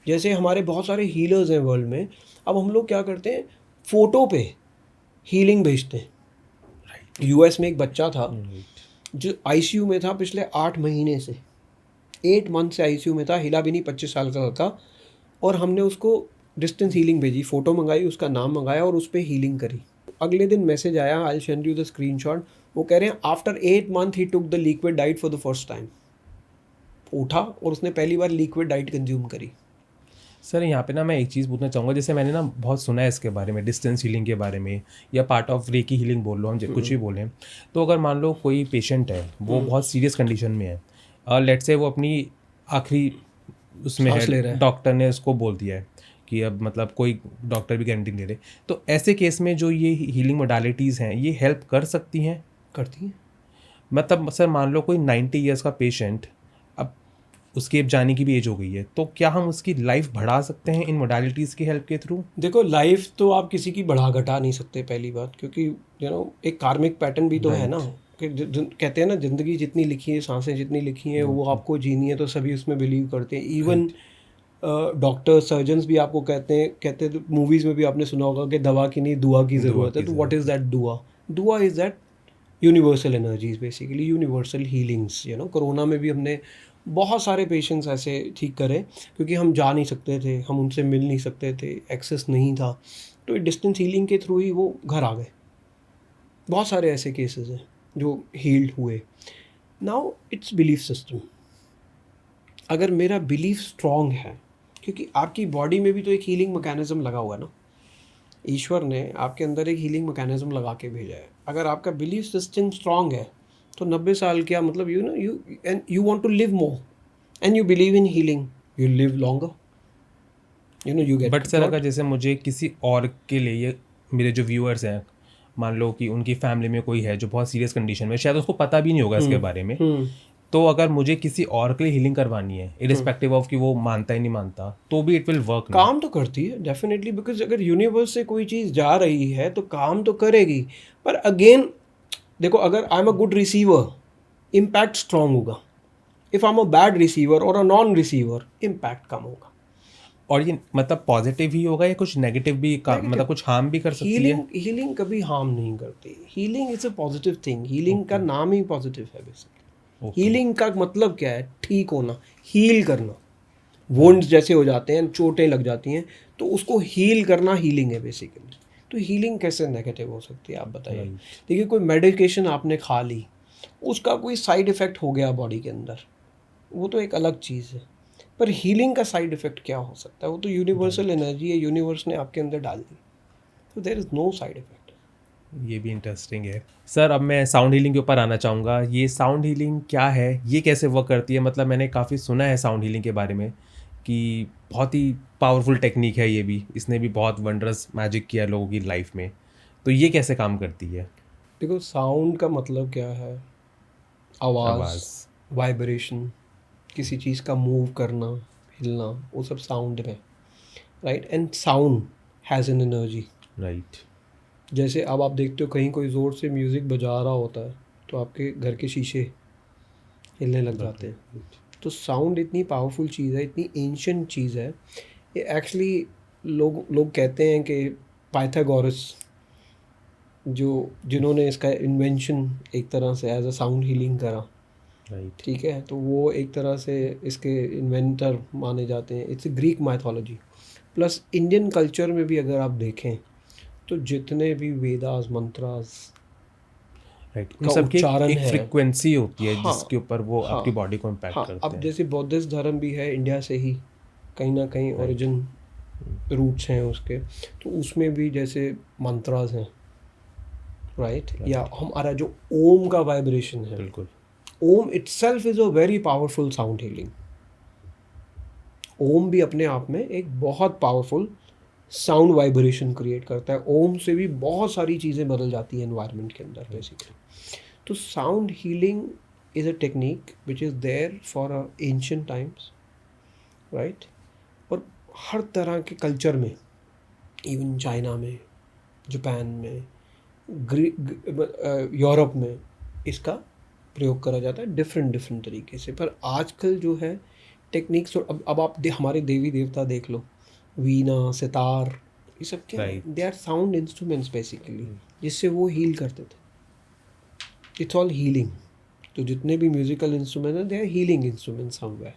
जैसे हमारे बहुत सारे हीलर्स हैं वर्ल्ड में, अब हम लोग क्या करते हैं, फ़ोटो पे हीलिंग भेजते हैं। यूएस में एक बच्चा था जो आईसीयू में था पिछले 8 महीने से, 8 मंथ से आईसीयू में था, हिला भी नहीं, 25 साल का था। और हमने उसको डिस्टेंस हीलिंग भेजी, फ़ोटो मंगाई, उसका नाम मंगाया और उस पर हीलिंग करी। अगले दिन मैसेज आया, I send you the screenshot. वो कह रहे हैं after 8 month he took the liquid diet for the first time. उठा और उसने पहली बार लिक्विड डाइट कंज्यूम करी। सर यहाँ पे ना मैं एक चीज़ पूछना चाहूँगा, जैसे मैंने ना बहुत सुना है इसके बारे में, डिस्टेंस हीलिंग के बारे में, या पार्ट ऑफ रेकी हीलिंग बोल लो, हम कुछ भी बोलें। तो अगर मान लो कोई पेशेंट है, वो बहुत सीरियस कंडीशन में है, और लेट से वो अपनी आखिरी उसमें सांस ले रहा है, है। डॉक्टर ने उसको बोल दिया है कि अब मतलब कोई डॉक्टर भी गारंटी नहीं दे रहे, तो ऐसे केस में जो ये हीलिंग मोडालिटीज़ हैं ये हेल्प कर सकती हैं? करती हैं। मतलब सर मान लो कोई 90 ईयर्स का पेशेंट, अब उसकी अब जाने की भी एज हो गई है, तो क्या हम उसकी लाइफ बढ़ा सकते हैं इन मोडालिटीज़ की हेल्प के थ्रू? देखो, लाइफ तो आप किसी की बढ़ा घटा नहीं सकते पहली बात, क्योंकि एक कार्मिक पैटर्न भी तो है ना, कि कहते हैं ना, ज़िंदगी जितनी लिखी है, सांसें जितनी लिखी हैं, वो आपको जीनी है, तो सभी उसमें बिलीव करते हैं। इवन डॉक्टर सर्जन्स भी आपको कहते हैं मूवीज़ में भी आपने सुना होगा कि दवा की नहीं दुआ की ज़रूरत है। तो व्हाट इज़ दैट दुआ? दुआ is that universal energies, basically universal healings. Corona में भी हमने बहुत सारे पेशेंट्स ऐसे ठीक करे, क्योंकि हम जा नहीं सकते थे, हम उनसे मिल नहीं सकते थे, एक्सेस नहीं था, तो डिस्टेंस हीलिंग के थ्रू ही वो घर आ गए। बहुत सारे ऐसे केसेस हैं जो हील्ड हुए। Now it's belief system. अगर मेरा बिलीफ स्ट्रॉन्ग है, क्योंकि आपकी बॉडी में भी तो एक हीलिंग मैकेनिज्म लगा हुआ है ना, ईश्वर ने आपके अंदर एक हीलिंग मैकेनिज्म लगा के भेजा है। अगर आपका बिलीफ सिस्टम स्ट्रॉन्ग है तो 90 साल क्या मतलब, you want to live more and you believe in healing, you live longer, you get. But sir अगर जैसे मुझे किसी और के लिए, ये मेरे जो व्यूअर्स हैं, मान लो कि उनकी फैमिली में कोई है जो बहुत सीरियस कंडीशन में, शायद उसको पता भी नहीं होगा इसके बारे में, तो अगर मुझे किसी और के लिए हीलिंग करवानी है, इरिस्पेक्टिव ऑफ कि वो मानता ही नहीं मानता, तो भी इट विल वर्क? काम तो करती है डेफिनेटली, बिकॉज अगर यूनिवर्स से कोई चीज़ जा रही है तो काम तो करेगी। पर अगेन देखो, अगर I am a good receiver, impact strong होगा। If I am a bad receiver और अ नॉन रिसीवर, इम्पैक्ट कम होगा। और ये मतलब पॉजिटिव ही होगा या कुछ नेगेटिव भी मतलब कुछ हार्म भी कर सकती है? हीलिंग कभी हार्म नहीं करती। Healing is a positive thing. Healing का नाम ही पॉजिटिव है बेसिकली। हीलिंग का मतलब क्या है? ठीक होना, हील करना। वुंड्स जैसे हो जाते हैं, चोटें लग जाती हैं, तो उसको हील करना हीलिंग है बेसिकली। तो हीलिंग कैसे नेगेटिव हो सकती है, आप बताइए? देखिए, कोई मेडिकेशन आपने खा ली, उसका कोई साइड इफ़ेक्ट हो गया बॉडी के अंदर, वो तो एक अलग चीज़ है। पर हीलिंग का साइड इफ़ेक्ट क्या हो सकता है? वो तो यूनिवर्सल एनर्जी है, यूनिवर्स ने आपके अंदर डाल दी, तो there is no side effect. ये भी इंटरेस्टिंग है सर। अब मैं साउंड हीलिंग के ऊपर आना चाहूँगा। ये साउंड हीलिंग क्या है, ये कैसे वर्क करती है? मतलब मैंने काफ़ी सुना है साउंड हीलिंग के बारे में कि बहुत ही पावरफुल टेक्निक है ये भी, इसने भी बहुत वंडरस मैजिक किया लोगों की लाइफ में। तो ये कैसे काम करती है? देखो, साउंड का मतलब क्या है? आवाज़, आवाज़। वाइब्रेशन, किसी चीज़ का मूव करना, हिलना, वो सब साउंड में, right? And sound has an energy. Right. जैसे अब आप देखते हो कहीं कोई ज़ोर से म्यूज़िक बजा रहा होता है तो आपके घर के शीशे हिलने लग जाते हैं। तो साउंड इतनी पावरफुल चीज़ है, इतनी एंशिएंट चीज़ है। ये एक्चुअली लोग लोग कहते हैं कि पाइथागोरस, जो जिन्होंने इसका इन्वेंशन एक तरह से एज अ साउंड हीलिंग करा, राइट। ठीक है, तो वो एक तरह से इसके इन्वेंटर माने जाते हैं। It's Greek mythology plus Indian culture में भी अगर आप देखें तो जितने भी वेदास मंत्रास राइट, उन का सब की उच्चारण एक है, फ्रिक्वेंसी होती है हाँ जिसके ऊपर वो हाँ आपकी बॉडी को इम्पैक्ट हाँ, करते अब हैं। जैसे बौद्धिस्ट धर्म भी है इंडिया से ही कहीं ना कहीं राइट। ओरिजिन रूट्स हैं उसके, तो उसमें भी जैसे मंत्रास हैं, राइट? या हमारा जो ओम का वाइब्रेशन है, बिल्कुल। Om itself is a very powerful sound healing. Om भी अपने आप में एक बहुत पावरफुल साउंड वाइब्रेशन क्रिएट करता है। ओम से भी बहुत सारी चीज़ें बदल जाती हैं एनवायरनमेंट के अंदर बेसिकली। तो sound healing is a technique which is there for ancient times, right? और हर तरह के कल्चर में, इवन चाइना में, जापान में, यूरोप में इसका प्रयोग करा जाता है डिफरेंट डिफरेंट तरीके से। पर आजकल जो है टेक्निक्स, और अब आप हमारे देवी देवता देख लो, वीणा, सितार, ये सब क्या है? Right. They are sound instruments basically, जिससे वो हील करते थे। It's all healing. तो जितने भी म्यूजिकल इंस्ट्रूमेंट हैं they are healing instrument somewhere.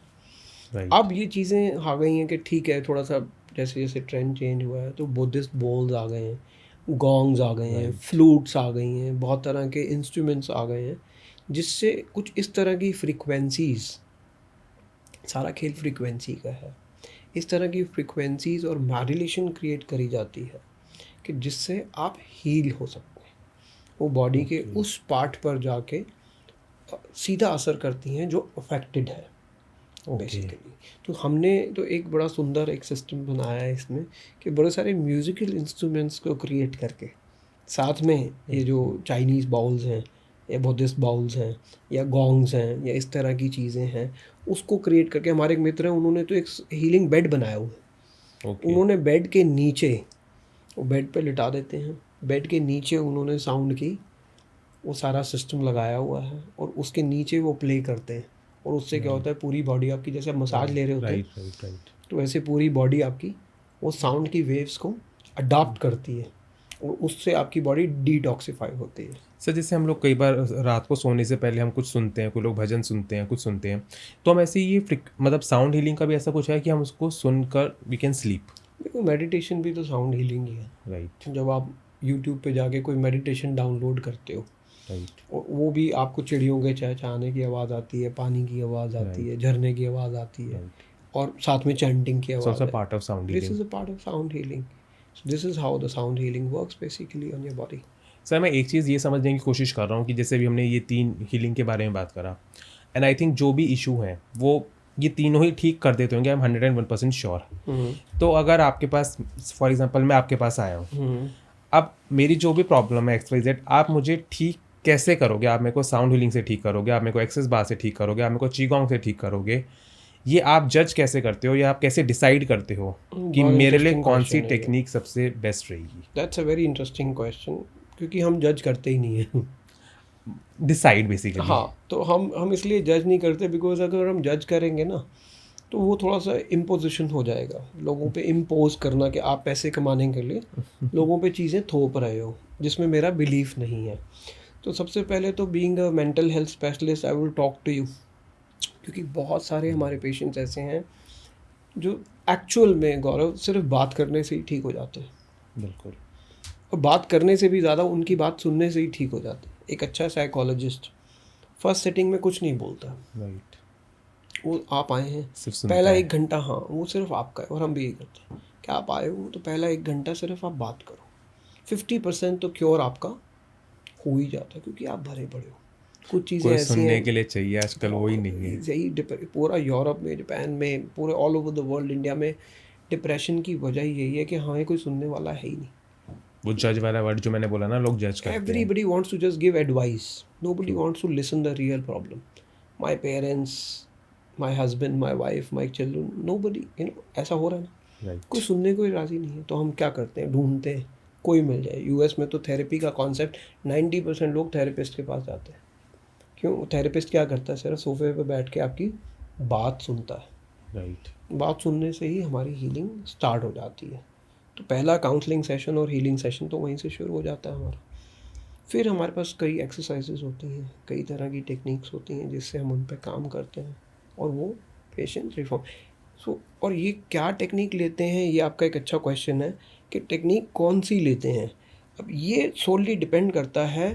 Right. अब ये चीज़ें आ गई हैं कि ठीक है, थोड़ा सा जैसे जैसे ट्रेंड चेंज हुआ है तो बुद्धिस्ट बॉल्स आ गए हैं, गोंग्स आ गए हैं, Right. फ्लूट्स आ गई हैं, बहुत तरह के इंस्ट्रूमेंट्स आ गए हैं, जिससे कुछ इस तरह की फ्रीक्वेंसीज, सारा खेल फ्रीक्वेंसी का है, इस तरह की फ्रीक्वेंसीज और मॉड्यूलेशन क्रिएट करी जाती है कि जिससे आप हील हो सकते हैं। वो बॉडी के Okay. उस पार्ट पर जाके सीधा असर करती हैं जो अफेक्टेड है बेसिकली। तो हमने तो एक बड़ा सुंदर एक सिस्टम बनाया है इसमें कि बड़े सारे म्यूज़िकल इंस्ट्रूमेंट्स को क्रिएट करके साथ में ये जो चाइनीज़ बाउल्स हैं या बुद्धिस्ट बाउल्स हैं या गोंग्स हैं या इस तरह की चीज़ें हैं, उसको क्रिएट करके, हमारे एक मित्र हैं उन्होंने तो एक हीलिंग बेड बनाया हुआ है। Okay. उन्होंने बेड के नीचे, वो बेड पे लिटा देते हैं, बेड के नीचे उन्होंने साउंड की वो सारा सिस्टम लगाया हुआ है और उसके नीचे वो प्ले करते हैं, और उससे क्या होता है, पूरी बॉडी आपकी, जैसे आप मसाज ले रहे होते हैं राइट। राइट। तो वैसे पूरी बॉडी आपकी वो साउंड की वेव्स को अडॉप्ट करती है और उससे आपकी बॉडी डिटॉक्सिफाई होती है। सर जैसे हम लोग कई बार रात को सोने से पहले हम कुछ सुनते हैं, कोई लोग भजन सुनते हैं, कुछ सुनते हैं, तो हम ऐसे ये मतलब साउंड हीलिंग का भी ऐसा कुछ है कि हम उसको सुनकर वी कैन स्लीप? देखो, मेडिटेशन भी तो साउंड हीलिंग ही है। राइट। जब आप यूट्यूब पे जाके कोई मेडिटेशन डाउनलोड करते हो राइट। और वो भी आपको चिड़ियों के चहचहाने की आवाज़ आती है, पानी की आवाज़ आती है, झरने की आवाज़ आती है, राइट। और साथ में चैंटिंग की इट्स आवाज़ ऑल्सो है। Part of sound This healing. is a part of sound healing. So this is how the sound healing works basically on your body. Sir मैं एक चीज़ ये समझने की कोशिश कर रहा हूँ कि जैसे भी हमने ये 3 हीलिंग के बारे में बात करा, एंड आई थिंक जो भी इशू हैं वो ये तीनों ही ठीक कर देते होंगे, आई एम 101% श्योर। तो अगर आपके पास, फॉर एग्जांपल मैं आपके पास आया हूँ, अब मेरी जो भी प्रॉब्लम है XYZ, आप मुझे ठीक कैसे करोगे? आप मेरे को साउंड हीलिंग से ठीक करोगे, आप मेरे को एक्सेस बार से ठीक करोगे, आप मेरे को चीगोंग से ठीक करोगे, ये आप जज कैसे करते हो या आप कैसे डिसाइड करते हो कि बहुत मेरे लिए interesting कौन सी question है ये। टेक्निक सबसे बेस्ट रहेगी? That's a very interesting question, क्योंकि हम जज करते ही नहीं हैं। Decide basically. हाँ, तो हम इसलिए जज नहीं करते बिकॉज अगर हम जज करेंगे ना तो वो थोड़ा सा इम्पोजिशन हो जाएगा, लोगों पे इम्पोज करना कि आप पैसे कमाने के लिए लोगों पे चीज़ें थोप रहे हो जिसमें मेरा बिलीफ नहीं है। तो सबसे पहले तो being a mental health specialist I will talk to you, क्योंकि बहुत सारे हमारे पेशेंट्स ऐसे हैं जो एक्चुअल में, गौरव, सिर्फ बात करने से ही ठीक हो जाते हैं, बिल्कुल। और बात करने से भी ज़्यादा उनकी बात सुनने से ही ठीक हो जाते हैं। एक अच्छा साइकोलॉजिस्ट फर्स्ट सेटिंग में कुछ नहीं बोलता, राइट। वो आप आए हैं सिर्फ सुनता पहला है। 1 घंटा, हाँ वो सिर्फ आपका है, और हम भी यही करते हैं कि आप आए हो तो पहला 1 घंटा सिर्फ आप बात करो। 50% तो क्योर आपका हो ही जाता है, क्योंकि आप भरे पड़े हो। कुछ चीज़ें कोई ऐसी सुनने हैं, के लिए चाहिए, आजकल वो ही नहीं है। यही पूरा यूरोप में, जापान में, पूरे all over the world, India में डिप्रेशन की वजह यही है कि हमें कोई सुनने वाला है ही नहीं। वो जज वाला वर्ड जो मैंने बोला ना, लोग जज करते हैं। Everybody wants to just give advice. Nobody wants to listen the real problem. My parents, my husband, my wife, my children, nobody, ऐसा हो रहा है ना। राइट। कोई सुनने को ही राजी नहीं है, तो हम क्या करते हैं, ढूंढते हैं कोई मिल जाए। यूएस में तो थेरेपी का कॉन्सेप्ट 90% लोग थेरेपिस्ट के पास जाते हैं। क्यों? थेरेपिस्ट क्या करता है? सिर्फ सोफे पे बैठ के आपकी बात सुनता है। राइट। बात सुनने से ही हमारी हीलिंग स्टार्ट हो जाती है। तो पहला काउंसलिंग सेशन और हीलिंग सेशन तो वहीं से शुरू हो जाता है हमारा। फिर हमारे पास कई एक्सरसाइजेज होती हैं, कई तरह की टेक्निक्स होती हैं जिससे हम उन पे काम करते हैं और वो पेशेंट रिफॉर्म। और ये क्या टेक्निक लेते हैं, ये आपका एक अच्छा क्वेश्चन है कि टेक्निक कौन सी लेते हैं। अब ये सोलली डिपेंड करता है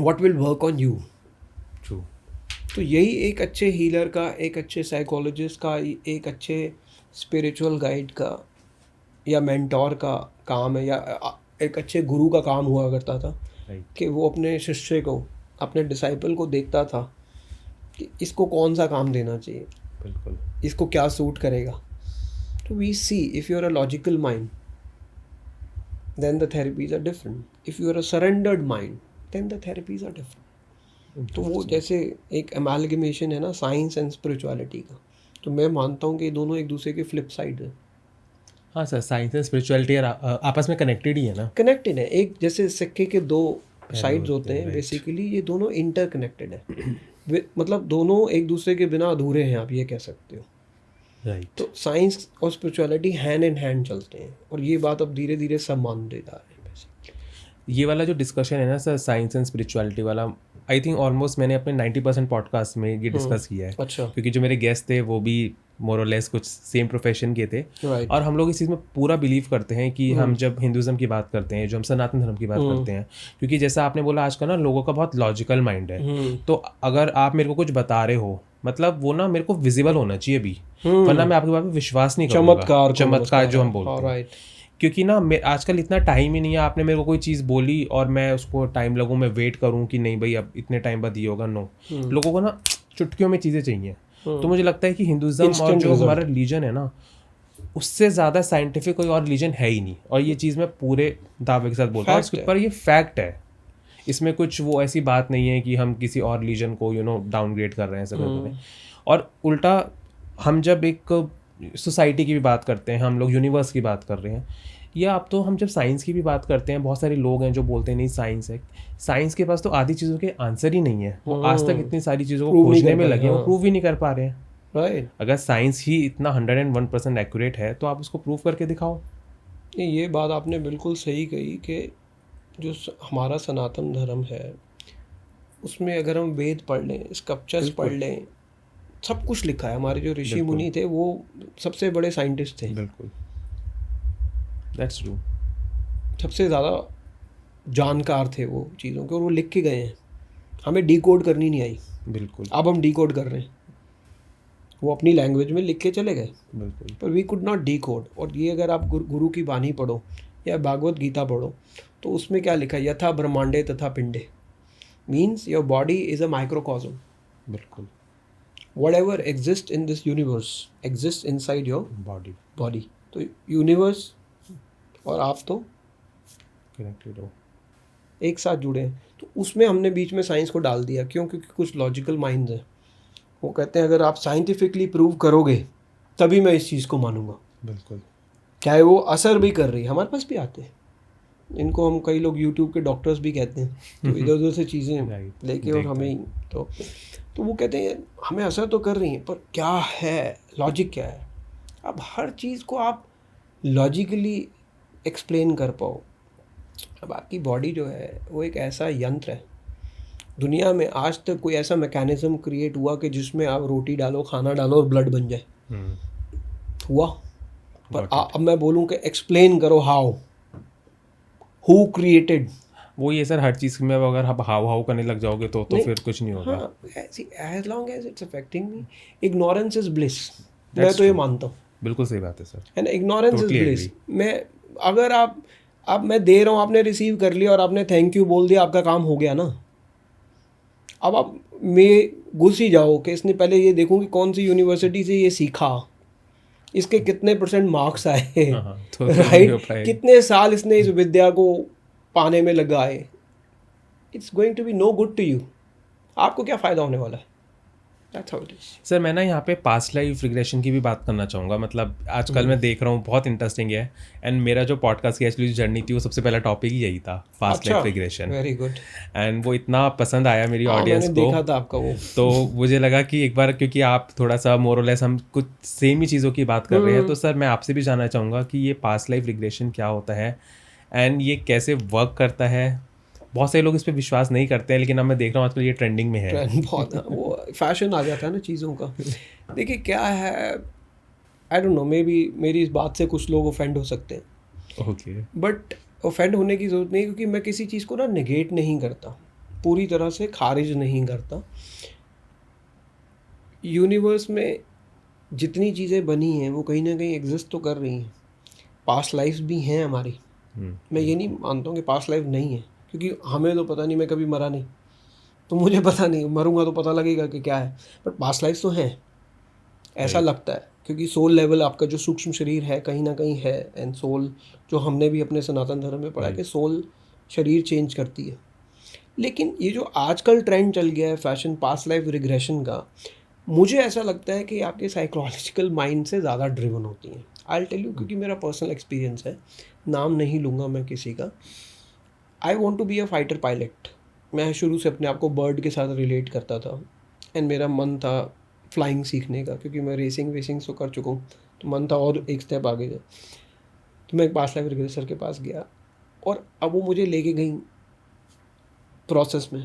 what will work on you. True. तो यही एक अच्छे हीलर का, एक अच्छे साइकोलॉजिस्ट का, एक अच्छे स्पिरिचुअल गाइड का या मेंटोर का काम है, या एक अच्छे गुरु का काम हुआ करता था। राइट। कि वो अपने शिष्य को, अपने डिसाइपल को देखता था कि इसको कौन सा काम देना चाहिए, बिल्कुल। इसको क्या सूट करेगा। तो we see if you are a logical mind then the therapies are different. If you are a surrendered mind then the therapies are different. तो वो जैसे एक एमालगमेशन है ना साइंस एंड स्पिरिचुअलिटी का, तो मैं मानता हूँ कि दोनों एक दूसरे के फ्लिप साइड है। हाँ सर, साइंस एंड स्पिरिचुअलिटी आपस में कनेक्टेड ही है ना। कनेक्टेड है, एक जैसे सिक्के के दो साइड्स होते होते हैं, हैं, right. बेसिकली ये दोनों इंटरकनेक्टेड है। मतलब दोनों एक दूसरे के बिना अधूरे हैं, आप ये कह सकते हो। राइट। तो साइंस और स्पिरिचुअलिटी हैंड इन हैंड चलते हैं, और ये बात अब धीरे धीरे सब मानते जा रहे हैं basically। ये वाला जो डिस्कशन है ना सर, साइंस एंड स्पिरिचुअलिटी वाला, आई थिंक ऑलमोस्ट मैंने अपने 90% पॉडकास्ट में ये डिस्कस किया है। अच्छा। क्योंकि जो मेरे गेस्ट थे वो भी मोर और लेस कुछ सेम प्रोफेशन के थे, राइट। और हम लोग इस चीज़ में पूरा बिलीव करते हैं कि हम जब हिंदुज़म की बात करते हैं, जो हम सनातन धर्म की बात करते हैं, क्योंकि जैसा आपने बोला आजकल ना लोगों का बहुत लॉजिकल माइंड है। तो अगर आप मेरे को कुछ बता रहे हो, मतलब वो ना मेरे को विजिबल होना चाहिए भी, वरना मैं आपकी बात पे विश्वास नहीं करूँगा। चमत्कार जो हम बोलते हैं। क्योंकि ना आजकल इतना टाइम ही नहीं है, आपने मेरे को कोई चीज़ बोली और मैं उसको टाइम लगूँ, मैं वेट करूँ कि नहीं भाई अब इतने टाइम बाद ये होगा। नो, लोगों को ना चुटकियों में चीज़ें चाहिए। तो मुझे लगता है कि हिंदुज़म और जो हमारा रिलीजन है ना, उससे ज़्यादा साइंटिफिक कोई और रिलीजन है ही नहीं। और ये चीज़ मैं पूरे दावे के साथ बोलता हूँ, इसके ऊपर ये फैक्ट है। इसमें कुछ वो ऐसी बात नहीं है कि हम किसी और रिलीजन को डाउनग्रेड कर रहे हैं, सब कर रहे हैं। और उल्टा हम जब एक सोसाइटी की भी बात करते हैं, हम लोग यूनिवर्स की बात कर रहे हैं, या अब तो हम जब साइंस की भी बात करते हैं, बहुत सारे लोग हैं जो बोलते हैं नहीं साइंस है। साइंस के पास तो आधी चीज़ों के आंसर ही नहीं है। वो आज तक इतनी सारी चीज़ों को खोजने में लगे हैं, वो प्रूव ही नहीं कर पा रहे हैं। राइट। अगर साइंस ही इतना 101% एक्यूरेट है तो आप उसको प्रूव करके दिखाओ। ये बात आपने बिल्कुल सही कही कि जो हमारा सनातन धर्म है उसमें अगर हम वेद पढ़ लें, स्क्रिप्चर्स पढ़ लें, सब कुछ लिखा है। हमारे जो ऋषि मुनि थे वो सबसे बड़े साइंटिस्ट थे। बिल्कुल, दैट्स ट्रू। सबसे ज़्यादा जानकार थे वो चीज़ों के, और वो लिख के गए हैं। हमें डिकोड करनी नहीं आई। बिल्कुल। अब हम डिकोड कर रहे हैं, वो अपनी लैंग्वेज में लिख के चले गए, बिल्कुल। पर वी कुड नॉट डिकोड। और ये अगर आप गुरु की वाणी पढ़ो या भागवत गीता पढ़ो तो उसमें क्या लिखा है, यथा ब्रह्मांडे तथा पिंडे, means your body is a microcosm. बिल्कुल। Whatever exists in this universe exists inside your body. तो यूनिवर्स और आप तो कनेक्टेड हो, एक साथ जुड़े हैं। तो उसमें हमने बीच में साइंस को डाल दिया। क्यों? क्योंकि कुछ लॉजिकल माइंड्स हैं, वो कहते हैं अगर आप साइंटिफिकली प्रूव करोगे तभी मैं इस चीज़ को मानूंगा। बिल्कुल। चाहे वो असर भी कर रही है। हमारे पास भी आते हैं, इनको हम कई लोग यूट्यूब के डॉक्टर्स भी कहते हैं, तो इधर उधर से चीज़ें लेके और हमें तो वो कहते हैं हमें असर तो कर रही हैं, पर क्या है, लॉजिक क्या है। अब हर चीज़ को आप लॉजिकली एक्सप्लेन कर पाओ। अब आपकी बॉडी जो है वो एक ऐसा यंत्र है, दुनिया में आज तक कोई ऐसा मैकेनिज्म क्रिएट हुआ कि जिसमें आप रोटी डालो, खाना डालो और ब्लड बन जाए? हुआ? पर अब मैं बोलूँ कि एक्सप्लेन करो हाउ, हु क्रिएटेड। वो ये सर हर चीज़ में अगर आप हाव हाव करने लग जाओगे तो फिर कुछ नहीं होगा। हाँ, as long as it's affecting me, ignorance is bliss. मैं तो ये मानता हूँ। बिल्कुल सही बात है सर। है ना, इग्नोरेंस इज ब्लिस। मैं अगर आप अब मैं दे रहा हूँ, आपने रिसीव कर लिया और आपने थैंक यू बोल दिया, आपका काम हो गया ना। अब आप मैं घुस ही जाओ कि इसने पहले ये देखूँ कि कौन सी यूनिवर्सिटी से ये सीखा, इसके कितने % मार्क्स आए, हाँ, तो नहीं हो राइट, पाएगा। कितने साल इसने इस विद्या को पाने में लगाए। It's going to be no good to you. आपको क्या फ़ायदा होने वाला है? That's how it is. Sir मैं ना यहाँ पे पास्ट लाइफ रिग्रेशन की भी बात करना चाहूँगा। मतलब आजकल मैं देख रहा हूँ बहुत इंटरेस्टिंग है, एंड मेरा जो पॉडकास्ट की एक्चुअली जर्नी थी वो सबसे पहला टॉपिक ही यही था, पास्ट अच्छा, life regression. Very good. And वो इतना पसंद आया मेरी हाँ, ऑडियंस मैंने को, देखा था आपका वो। तो मुझे लगा कि एक बार, क्योंकि आप थोड़ा सा मोर और लेस हम कुछ सेम ही चीज़ों की बात कर रहे हैं, तो सर मैं आपसे भी जानना चाहूँगा कि ये पास्ट लाइफ रिग्रेशन क्या होता है एंड ये कैसे वर्क करता है। बहुत से लोग इस पर विश्वास नहीं करते हैं, लेकिन अब मैं देख रहा हूँ आजकल ये ट्रेंडिंग में है। ट्रेंड बहुत, वो फैशन आ जाता है ना चीज़ों का। देखिए क्या है, आई डोंट नो, मे बी मेरी इस बात से कुछ लोग ऑफेंड हो सकते हैं, ओके। बट ऑफेंड होने की ज़रूरत नहीं, क्योंकि मैं किसी चीज़ को ना नेगेट नहीं करता, पूरी तरह से खारिज नहीं करता। यूनिवर्स में जितनी चीज़ें बनी हैं वो कहीं ना कहीं एग्जिस्ट तो कर रही हैं। पास्ट लाइफ भी हैं हमारी, मैं ये नहीं मानता हूँ कि पास्ट लाइफ नहीं है, क्योंकि हमें तो पता नहीं, मैं कभी मरा नहीं, तो मुझे पता नहीं, मरूंगा तो पता लगेगा कि क्या है, बट पास्ट लाइफ तो हैं, ऐसा Right. लगता है, क्योंकि सोल लेवल आपका जो सूक्ष्म शरीर है कहीं ना कहीं है, एंड सोल जो हमने भी अपने सनातन धर्म में पढ़ा है कि सोल शरीर चेंज करती है। लेकिन ये जो आजकल ट्रेंड चल गया है फैशन पास्ट लाइफ रिग्रेशन का, मुझे ऐसा लगता है कि आपके साइकोलॉजिकल माइंड से ज़्यादा ड्रिवन होती हैं। आई टेल यू, क्योंकि मेरा पर्सनल एक्सपीरियंस है, नाम नहीं लूँगा मैं किसी का। I want to be a fighter pilot. मैं शुरू से अपने आप को बर्ड के साथ रिलेट करता था, एंड मेरा मन था फ्लाइंग सीखने का, क्योंकि मैं रेसिंग वेसिंग तो कर चुका हूँ, तो मन था और एक स्टेप आगे जाए। तो मैं एक पास्ट लाइफ रिग्रेसर के पास गया, और अब वो मुझे लेके गई प्रोसेस में।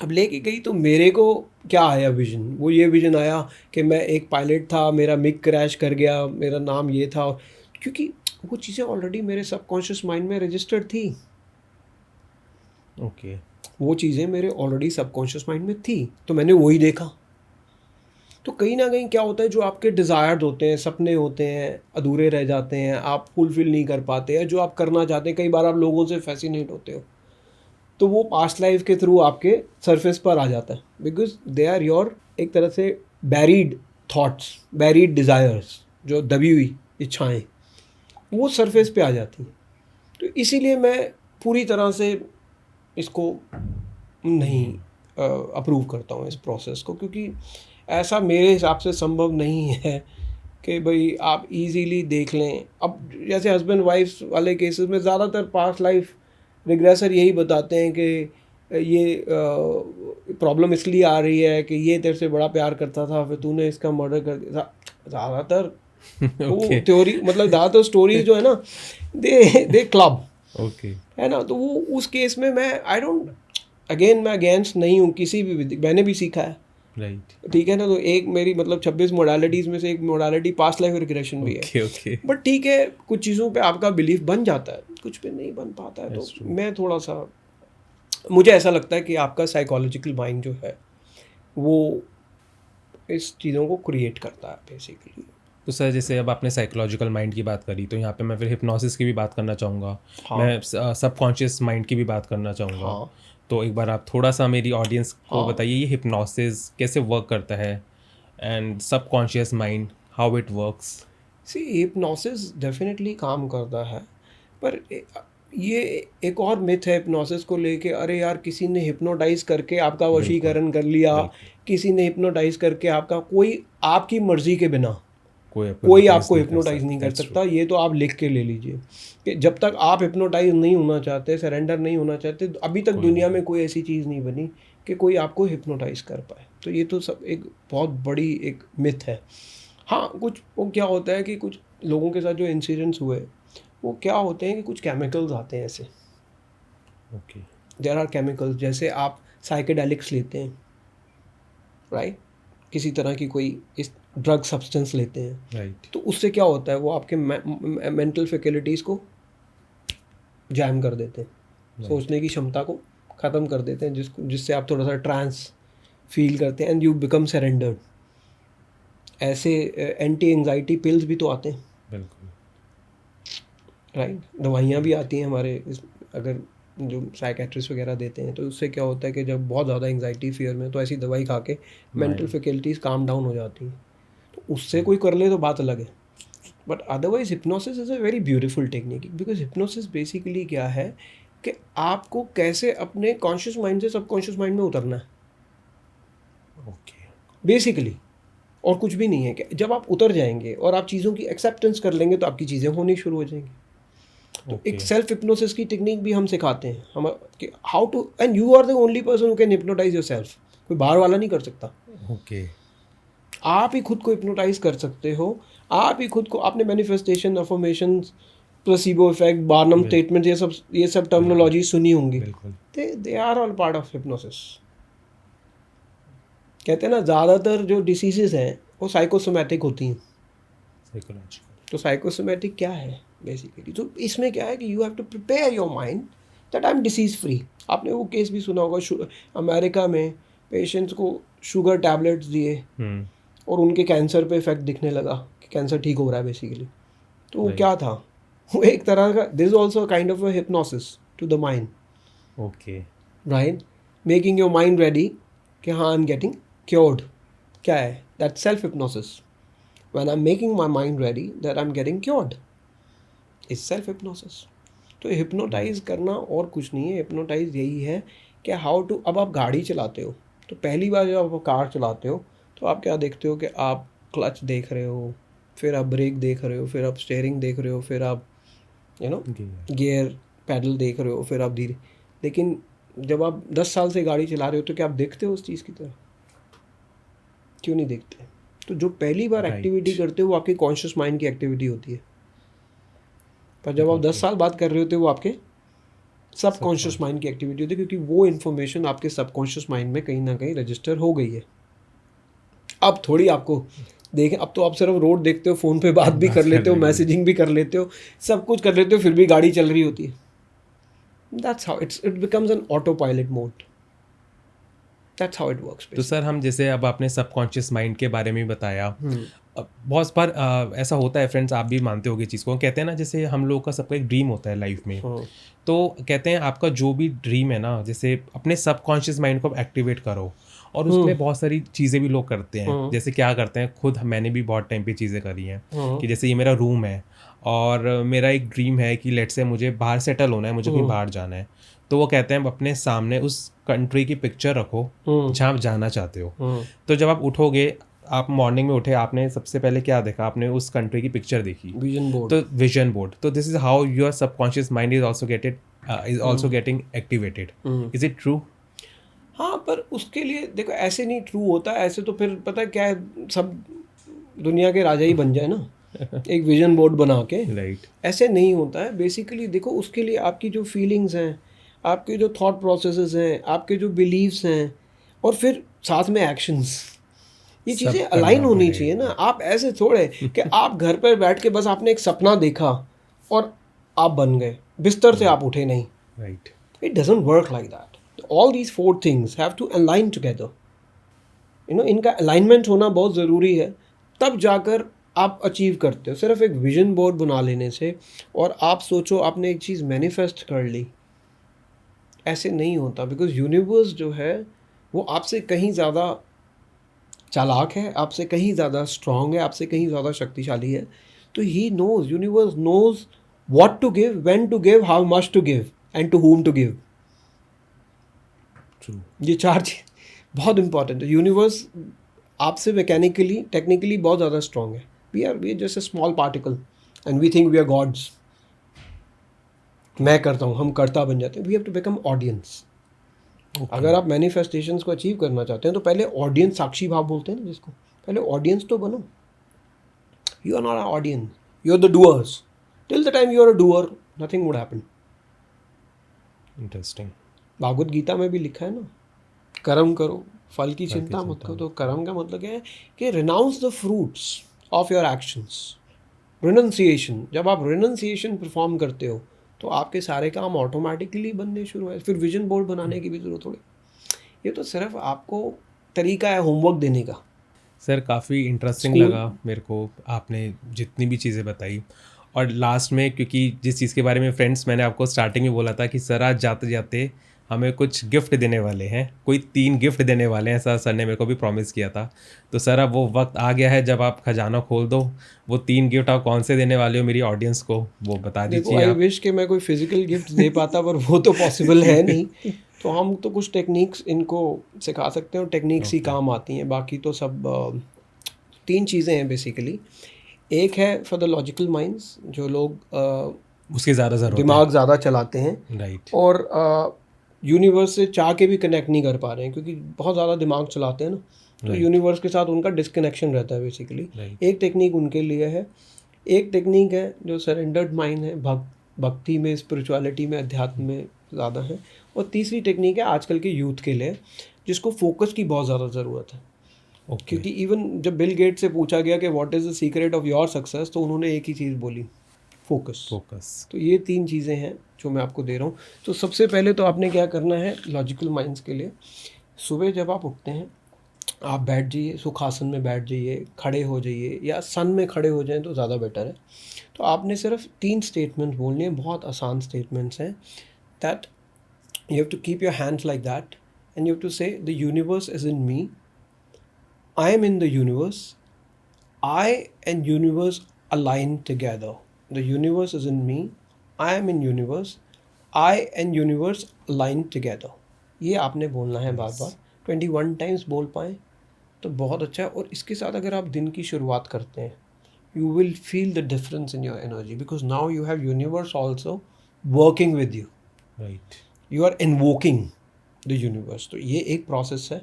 अब लेके गई तो मेरे को क्या आया विजन, वो ये विजन आया कि मैं एक पायलट था, मेरा मिग क्रैश कर गया, मेरा नाम ये था, क्योंकि वो चीज़ें ऑलरेडी मेरे सबकॉन्शियस माइंड में रजिस्टर्ड थी। ओके। वो चीज़ें मेरे ऑलरेडी सबकॉन्शियस माइंड में थी, तो मैंने वही देखा। तो कहीं ना कहीं क्या होता है, जो आपके डिज़ायर्ड होते हैं, सपने होते हैं, अधूरे रह जाते हैं, आप फुलफिल नहीं कर पाते हैं, जो आप करना चाहते हैं, कई बार आप लोगों से फैसिनेट होते हो, तो वो पास्ट लाइफ के थ्रू आपके सरफेस पर आ जाता है, बिकॉज दे आर योर एक तरह से बैरीड थॉट्स, बैरीड डिज़ायर्स, जो दबी हुई इच्छाएं, वो सरफेस पे आ जाती हैं। तो इसीलिए मैं पूरी तरह से इसको नहीं अप्रूव करता हूँ इस प्रोसेस को, क्योंकि ऐसा मेरे हिसाब से संभव नहीं है कि भाई आप इजीली देख लें। अब जैसे हस्बैंड वाइफ वाले केसेस में ज़्यादातर पास्ट लाइफ रिग्रेसर यही बताते हैं कि ये प्रॉब्लम इसलिए आ रही है कि ये तेरे से बड़ा प्यार करता था, फिर तूने इसका मर्डर कर दिया। ज़्यादातर वो ओके। थ्योरी, मतलब ज़्यादातर स्टोरीज जो है ना, दे क्लब, ओके। है ना। तो वो उस केस में मैं आई डोंट, अगेन मैं अगेंस्ट नहीं हूँ किसी भी विधि, मैंने भी सीखा है, राइट। ठीक है ना। तो एक मेरी मतलब 26 मोडालिटीज़ में से एक मोडालिटी पास्ट लाइफ रिग्रेशन भी है। ओके। ओके। बट ठीक है, कुछ चीज़ों पे आपका बिलीफ बन जाता है, कुछ पे नहीं बन पाता है। That's तो true. मैं थोड़ा सा, मुझे ऐसा लगता है कि आपका साइकोलॉजिकल माइंड जो है वो इस चीज़ों को क्रिएट करता है बेसिकली। तो सर जैसे अब आपने साइकोलॉजिकल माइंड की बात करी, तो यहाँ पे मैं फिर हिप्नोसिस की भी बात करना चाहूँगा। हाँ। मैं सबकॉन्शियस माइंड की भी बात करना चाहूँगा। हाँ। तो एक बार आप थोड़ा सा मेरी ऑडियंस को हाँ। बताइए ये हिप्नोसिस कैसे वर्क करता है and subconscious mind how it works. See, hypnosis definitely काम करता है, पर ये एक और मिथ है हिप्नोसिस को लेके, अरे यार किसी ने हिप्नोटाइज करके आपका वशीकरण कर लिया, किसी ने हिप्नोटाइज करके आपका, कोई आपकी मर्जी के बिना कोई आपको हिप्नोटाइज नहीं कर सकता। ये तो आप लिख के ले लीजिए कि जब तक आप हिप्नोटाइज नहीं होना चाहते, सरेंडर नहीं होना चाहते, तो अभी तक दुनिया में कोई ऐसी चीज़ नहीं बनी कि कोई आपको हिप्नोटाइज कर पाए। तो ये तो सब एक बहुत बड़ी एक मिथ है। हाँ, कुछ वो क्या होता है कि कुछ लोगों के साथ जो इंसिडेंट्स हुए, वो क्या होते हैं कि कुछ केमिकल्स आते हैं ऐसे। ओके। देयर आर केमिकल्स, जैसे आप साइकेडेलिक्स लेते हैं, राइट, किसी तरह की कोई इस ड्रग सब्सटेंस लेते हैं, राइट। तो उससे क्या होता है, वो आपके मेंटल फैकल्टीज़ को जैम कर देते हैं, सोचने की क्षमता को ख़त्म कर देते हैं, जिससे आप थोड़ा सा ट्रांस फील करते हैं एंड यू बिकम सरेंडर्ड। ऐसे एंटी एंजाइटी पिल्स भी तो आते हैं, बिल्कुल। राइट। दवाइयाँ भी आती हैं हमारे अगर जो साइकेट्रिस्ट वगैरह देते हैं, तो उससे क्या होता है कि जब बहुत ज़्यादा एंग्जाइटी फियर में, तो ऐसी दवाई खा के मेंटल फैकल्टीज काम डाउन हो जाती हैं। तो उससे कोई कर ले तो बात अलग है, but otherwise hypnosis is a very beautiful technique, because hypnosis basically क्या है कि आपको कैसे अपने कॉन्शियस माइंड से सबकॉन्शियस माइंड में उतरना है ओके। बेसिकली, और कुछ भी नहीं है। कि जब आप उतर जाएंगे और आप चीज़ों की एक्सेप्टेंस कर लेंगे तो आपकी चीज़ें होनी शुरू हो जाएंगी। तो एक सेल्फ हिप्नोसिस की टेक्निक भी हम सिखाते हैं हम, कि how to, and you are the only person who can hypnotize your self. कोई बाहर वाला नहीं कर सकता। ओके। आप ही खुद को हिप्नोटाइज कर सकते हो। आप ही खुद को, आपने manifestation, affirmation, placebo effect, Barnum statement, ये सब टर्मिनोलॉजी सुनी होंगी। बिल्कुल। They are all part of hypnosis. कहते हैं ना, ज़्यादातर जो डिसीजेज हैं वो साइकोसोमैटिक होती हैं। साइकोलॉजिकल। तो साइकोसोमैटिक क्या है बेसिकली? तो इसमें क्या है कि you have to prepare your mind that I am disease free. आपने वो केस भी सुना होगा, अमेरिका में पेशेंट्स को शुगर टैबलेट्स दिए और उनके कैंसर पे इफेक्ट दिखने लगा कि कैंसर ठीक हो रहा है बेसिकली। तो वो क्या था? वो एक तरह का, this is also kind of a hypnosis to the mind, okay. Right? Making your mind ready कि हाँ आई एम गेटिंग क्योर्ड। क्या है? That self hypnosis. When I'm making my mind ready that I'm getting cured, is self hypnosis. तो hypnotise करना और कुछ नहीं है। हिप्नोटाइज यही है कि हाउ टू, अब आप गाड़ी चलाते हो तो पहली बार जब आप कार चलाते हो तो आप क्या देखते हो कि आप क्लच देख रहे हो, फिर आप ब्रेक देख रहे हो, फिर आप स्टेयरिंग देख रहे हो, फिर आप गियर पैडल देख रहे हो, फिर आप धीरे। लेकिन जब आप 10 साल से गाड़ी चला रहे हो तो क्या आप देखते हो उस चीज़ की तरह? क्यों नहीं देखते? तो जो पहली बार एक्टिविटी करते हो वो आपके कॉन्शियस माइंड की एक्टिविटी होती है, पर जब आप 10 साल बाद कर रहे होते हो वो आपके सब कॉन्शियस माइंड की एक्टिविटी होती है, क्योंकि वो इन्फॉर्मेशन आपके सबकॉन्शियस माइंड में कहीं ना कहीं रजिस्टर हो गई है। अब थोड़ी आपको देखें, अब तो आप सिर्फ रोड देखते हो, फ़ोन पे बात भी कर लेते हो, मैसेजिंग भी कर लेते हो, सब कुछ कर लेते हो, फिर भी गाड़ी चल रही होती है। That's how it becomes N auto pilot mode. That's how it works. तो सर, हम जैसे अब आपने सबकॉन्शियस माइंड के बारे में बताया, अब बहुत बार ऐसा होता है फ्रेंड्स, आप भी मानते होगे चीज़ को, कहते हैं ना जैसे हम लोगों का सबका एक ड्रीम होता है लाइफ में। तो कहते हैं आपका जो भी ड्रीम है ना, जैसे अपने सबकॉन्शियस माइंड को एक्टिवेट करो, और उसके लिए बहुत सारी चीज़ें भी लोग करते हैं। जैसे क्या करते हैं, खुद मैंने भी बहुत टाइम पे चीज़ें करी हैं कि जैसे ये मेरा रूम है और मेरा एक ड्रीम है कि लेट से मुझे बाहर सेटल होना है, मुझे कहीं बाहर जाना है, तो वो कहते हैं अपने सामने उस कंट्री की पिक्चर रखो जहाँ आप जाना चाहते हो। तो जब आप उठोगे, आप मॉर्निंग में उठे, आपने सबसे पहले क्या देखा? आपने उस कंट्री की पिक्चर देखी, विजन बोर्ड। तो विजन बोर्ड। तो this is how your subconscious mind is also getting activated. Is it true? हाँ, पर उसके लिए देखो, ऐसे नहीं ट्रू होता। ऐसे तो फिर पता है क्या है, सब दुनिया के राजा ही बन जाए ना एक विजन बोर्ड बना के। राइट। ऐसे नहीं होता है बेसिकली। देखो, उसके लिए आपकी जो फीलिंग्स हैं, आपके जो थॉट प्रोसेसेस हैं, आपके जो बिलीव्स हैं, और फिर साथ में एक्शंस, ये चीज़ें अलाइन होनी चाहिए ना। आप ऐसे थोड़े कि आप घर पर बैठ के बस आपने एक सपना देखा और आप बन गए, बिस्तर से आप उठे नहीं। Right. It doesn't work like that. All these 4 things have to align together. इनका अलाइनमेंट होना बहुत ज़रूरी है, तब जाकर आप अचीव करते हो। सिर्फ एक विजन बोर्ड बना लेने से और आप सोचो आपने एक चीज़ मैनिफेस्ट कर ली, ऐसे नहीं होता। बिकॉज यूनिवर्स जो है वो आपसे कहीं ज़्यादा चालाक है, आपसे कहीं ज़्यादा स्ट्रांग है, आपसे कहीं ज़्यादा शक्तिशाली है। तो he knows, universe knows what to give, when to give, how much to give, and to whom to give. ये 4 चीज़ बहुत इंपॉर्टेंट है। यूनिवर्स आपसे मैकेनिकली, टेक्निकली बहुत ज़्यादा स्ट्रांग है। We are just a small particle and we think we are gods. मैं करता हूँ, हम कर्ता बन जाते हैं। We have to become audience. अगर आप मैनिफेस्टेशंस को अचीव करना चाहते हैं तो पहले ऑडियंस, साक्षी भाव बोलते हैं ना जिसको, पहले ऑडियंस तो बनो। You are not a audience, you are the doers. Till the time you are a doer, nothing would happen. Interesting. Bhagavad Gita में भी लिखा है ना, कर्म करो, फल की चिंता मत करो। तो कर्म का मतलब क्या है कि renounce the fruits of your actions, renunciation. जब आप रिनंसिएशन परफॉर्म करते हो तो आपके सारे काम ऑटोमेटिकली बनने शुरू हुए। फिर विजन बोर्ड बनाने की भी ज़रूरत थोड़ी। ये तो सिर्फ आपको तरीका है होमवर्क देने का। सर, काफ़ी इंटरेस्टिंग लगा मेरे को आपने जितनी भी चीज़ें बताई। और लास्ट में, क्योंकि जिस चीज़ के बारे में फ्रेंड्स मैंने आपको स्टार्टिंग में बोला था कि सर आज जाते जाते हमें कुछ गिफ्ट देने वाले हैं, कोई 3 गिफ्ट देने वाले हैं, ऐसा सर ने मेरे को भी प्रॉमिस किया था। तो सर अब वो वक्त आ गया है जब आप खजाना खोल दो। वो 3 गिफ्ट आप कौन से देने वाले हो मेरी ऑडियंस को, वो बता देखो, दीजिए आई आप। विश कि मैं कोई फिजिकल गिफ्ट दे पाता, पर वो तो पॉसिबल है नहीं। तो हम तो कुछ टेक्निक्स इनको सिखा सकते हैं और टेक्निक्स ही काम आती हैं। बाकी तो सब 3 चीज़ें हैं बेसिकली। एक है फॉर द लॉजिकल माइंड्स, जो लोग उसकी ज़्यादा ज़रूरत है। दिमाग ज़्यादा चलाते हैं राइट। और यूनिवर्स से चाह के भी कनेक्ट नहीं कर पा रहे हैं, क्योंकि बहुत ज़्यादा दिमाग चलाते हैं ना, तो यूनिवर्स के साथ उनका डिस्कनेक्शन रहता है बेसिकली। एक टेक्निक उनके लिए है। एक टेक्निक है जो सरेंडर्ड माइंड है, भक्ति में, स्पिरिचुअलिटी में, अध्यात्म में ज़्यादा है। और तीसरी टेक्निक है आजकल के यूथ के लिए, जिसको फोकस की बहुत ज़्यादा ज़रूरत है। क्योंकि इवन जब बिल गेट से पूछा गया कि what is the secret of your success, तो उन्होंने एक ही चीज़ बोली, फोकस। तो ये 3 चीज़ें हैं जो मैं आपको दे रहा हूँ। तो सबसे पहले तो आपने क्या करना है लॉजिकल माइंड्स के लिए, सुबह जब आप उठते हैं आप बैठ जाइए, सुखासन में बैठ जाइए, खड़े हो जाइए, या सन में खड़े हो जाएं तो ज़्यादा बेटर है। तो आपने सिर्फ 3 स्टेटमेंट्स बोलने हैं, बहुत आसान स्टेटमेंट्स हैं। That you have to keep your hands like that and you have to say the universe is in me, I am in the universe, I and universe align together. The universe is in me. I am in universe. I and universe align together. ये आपने बोलना है बार बार 21 times बोल पाएँ तो बहुत अच्छा है। और इसके साथ अगर आप दिन की शुरुआत करते हैं, you will feel the difference in your energy because now you have universe also working with you. Right. You are invoking the universe. तो ये एक प्रोसेस है।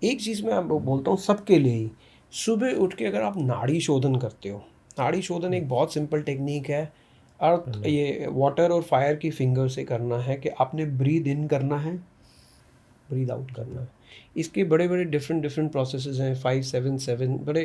एक चीज़ मैं आपको बोलता हूँ सबके लिए ही, सुबह उठ के अगर आप नाड़ी शोधन करते हो, नाड़ी शोधन एक बहुत सिंपल टेक्निक है। अर्थ ये वाटर और फायर की फिंगर से करना है कि आपने ब्रीद इन करना है, ब्रीद आउट करना है। इसके बड़े बड़े डिफरेंट प्रोसेसेस हैं, 5 7 7 बड़े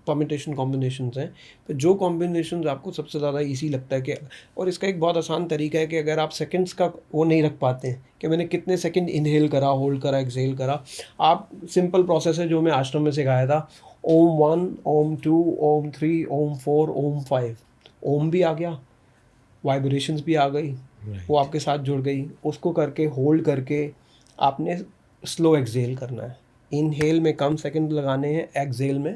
परमिटेशन कॉम्बिनेशंस हैं। तो जो कॉम्बिनेशंस आपको सबसे ज़्यादा इजी लगता है कि, और इसका एक बहुत आसान तरीका है कि अगर आप सेकंड्स का वो नहीं रख पाते हैं कि मैंने कितने सेकंड इनहेल करा, होल्ड करा, एक्सहेल करा, आप सिंपल प्रोसेस है जो मैं आश्रम में सिखाया था, ओम 1, ओम 2, ओम 3, ओम 4, ओम 5। ओम भी आ गया, वाइब्रेशंस भी आ गई, वो आपके साथ जुड़ गई। उसको करके होल्ड करके आपने स्लो एक्सहेल करना है। इनहेल में कम सेकंड लगाने हैं, एक्सहेल में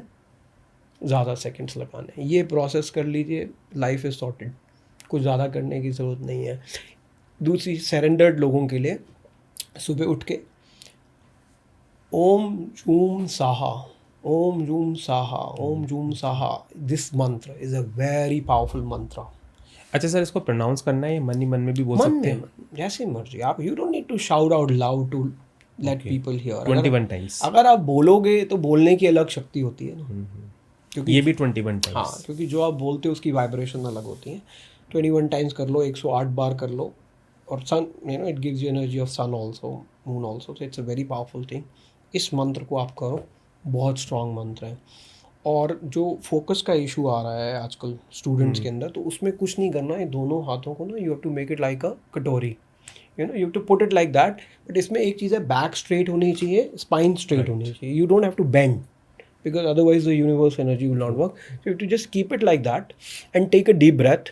ज़्यादा सेकंड्स लगाने हैं। ये प्रोसेस कर लीजिए, लाइफ इज़ सॉर्टेड, कुछ ज़्यादा करने की ज़रूरत नहीं है। दूसरी सरेंडर्ड लोगों के लिए सुबह उठ के Om Jum Sah, Om Jum Sah, Om Jum Sah, this mantra is a very powerful mantra. अच्छा सर, इसको प्रोनाउंस करना है या मन ही मन में भी बोल मन सकते में, हैं? जैसे मर्जी आप, you don't need to shout out loud to let people hear. 21 times. अगर आप बोलोगे तो बोलने की अलग शक्ति होती है ना, क्योंकि ये भी 21 टाइम्स। हाँ, क्योंकि जो आप बोलते हो उसकी वाइब्रेशन अलग होती है। 21 टाइम्स कर लो, 108 बार कर लो। और sun, you know, it gives you energy of sun also, moon also, so it's a very powerful thing. इस मंत्र को आप करो, बहुत स्ट्रॉन्ग मंत्र है। और जो फोकस का इशू आ रहा है आजकल स्टूडेंट्स के अंदर, तो उसमें कुछ नहीं करना है। दोनों हाथों को ना, you have to make it like a katori, you know, you have to put it like that. But इसमें एक चीज़ है, बैक स्ट्रेट होनी चाहिए, स्पाइन स्ट्रेट होनी चाहिए। You don't have to bend because otherwise the universe energy will not work. So you have to just keep it like that and take a deep breath.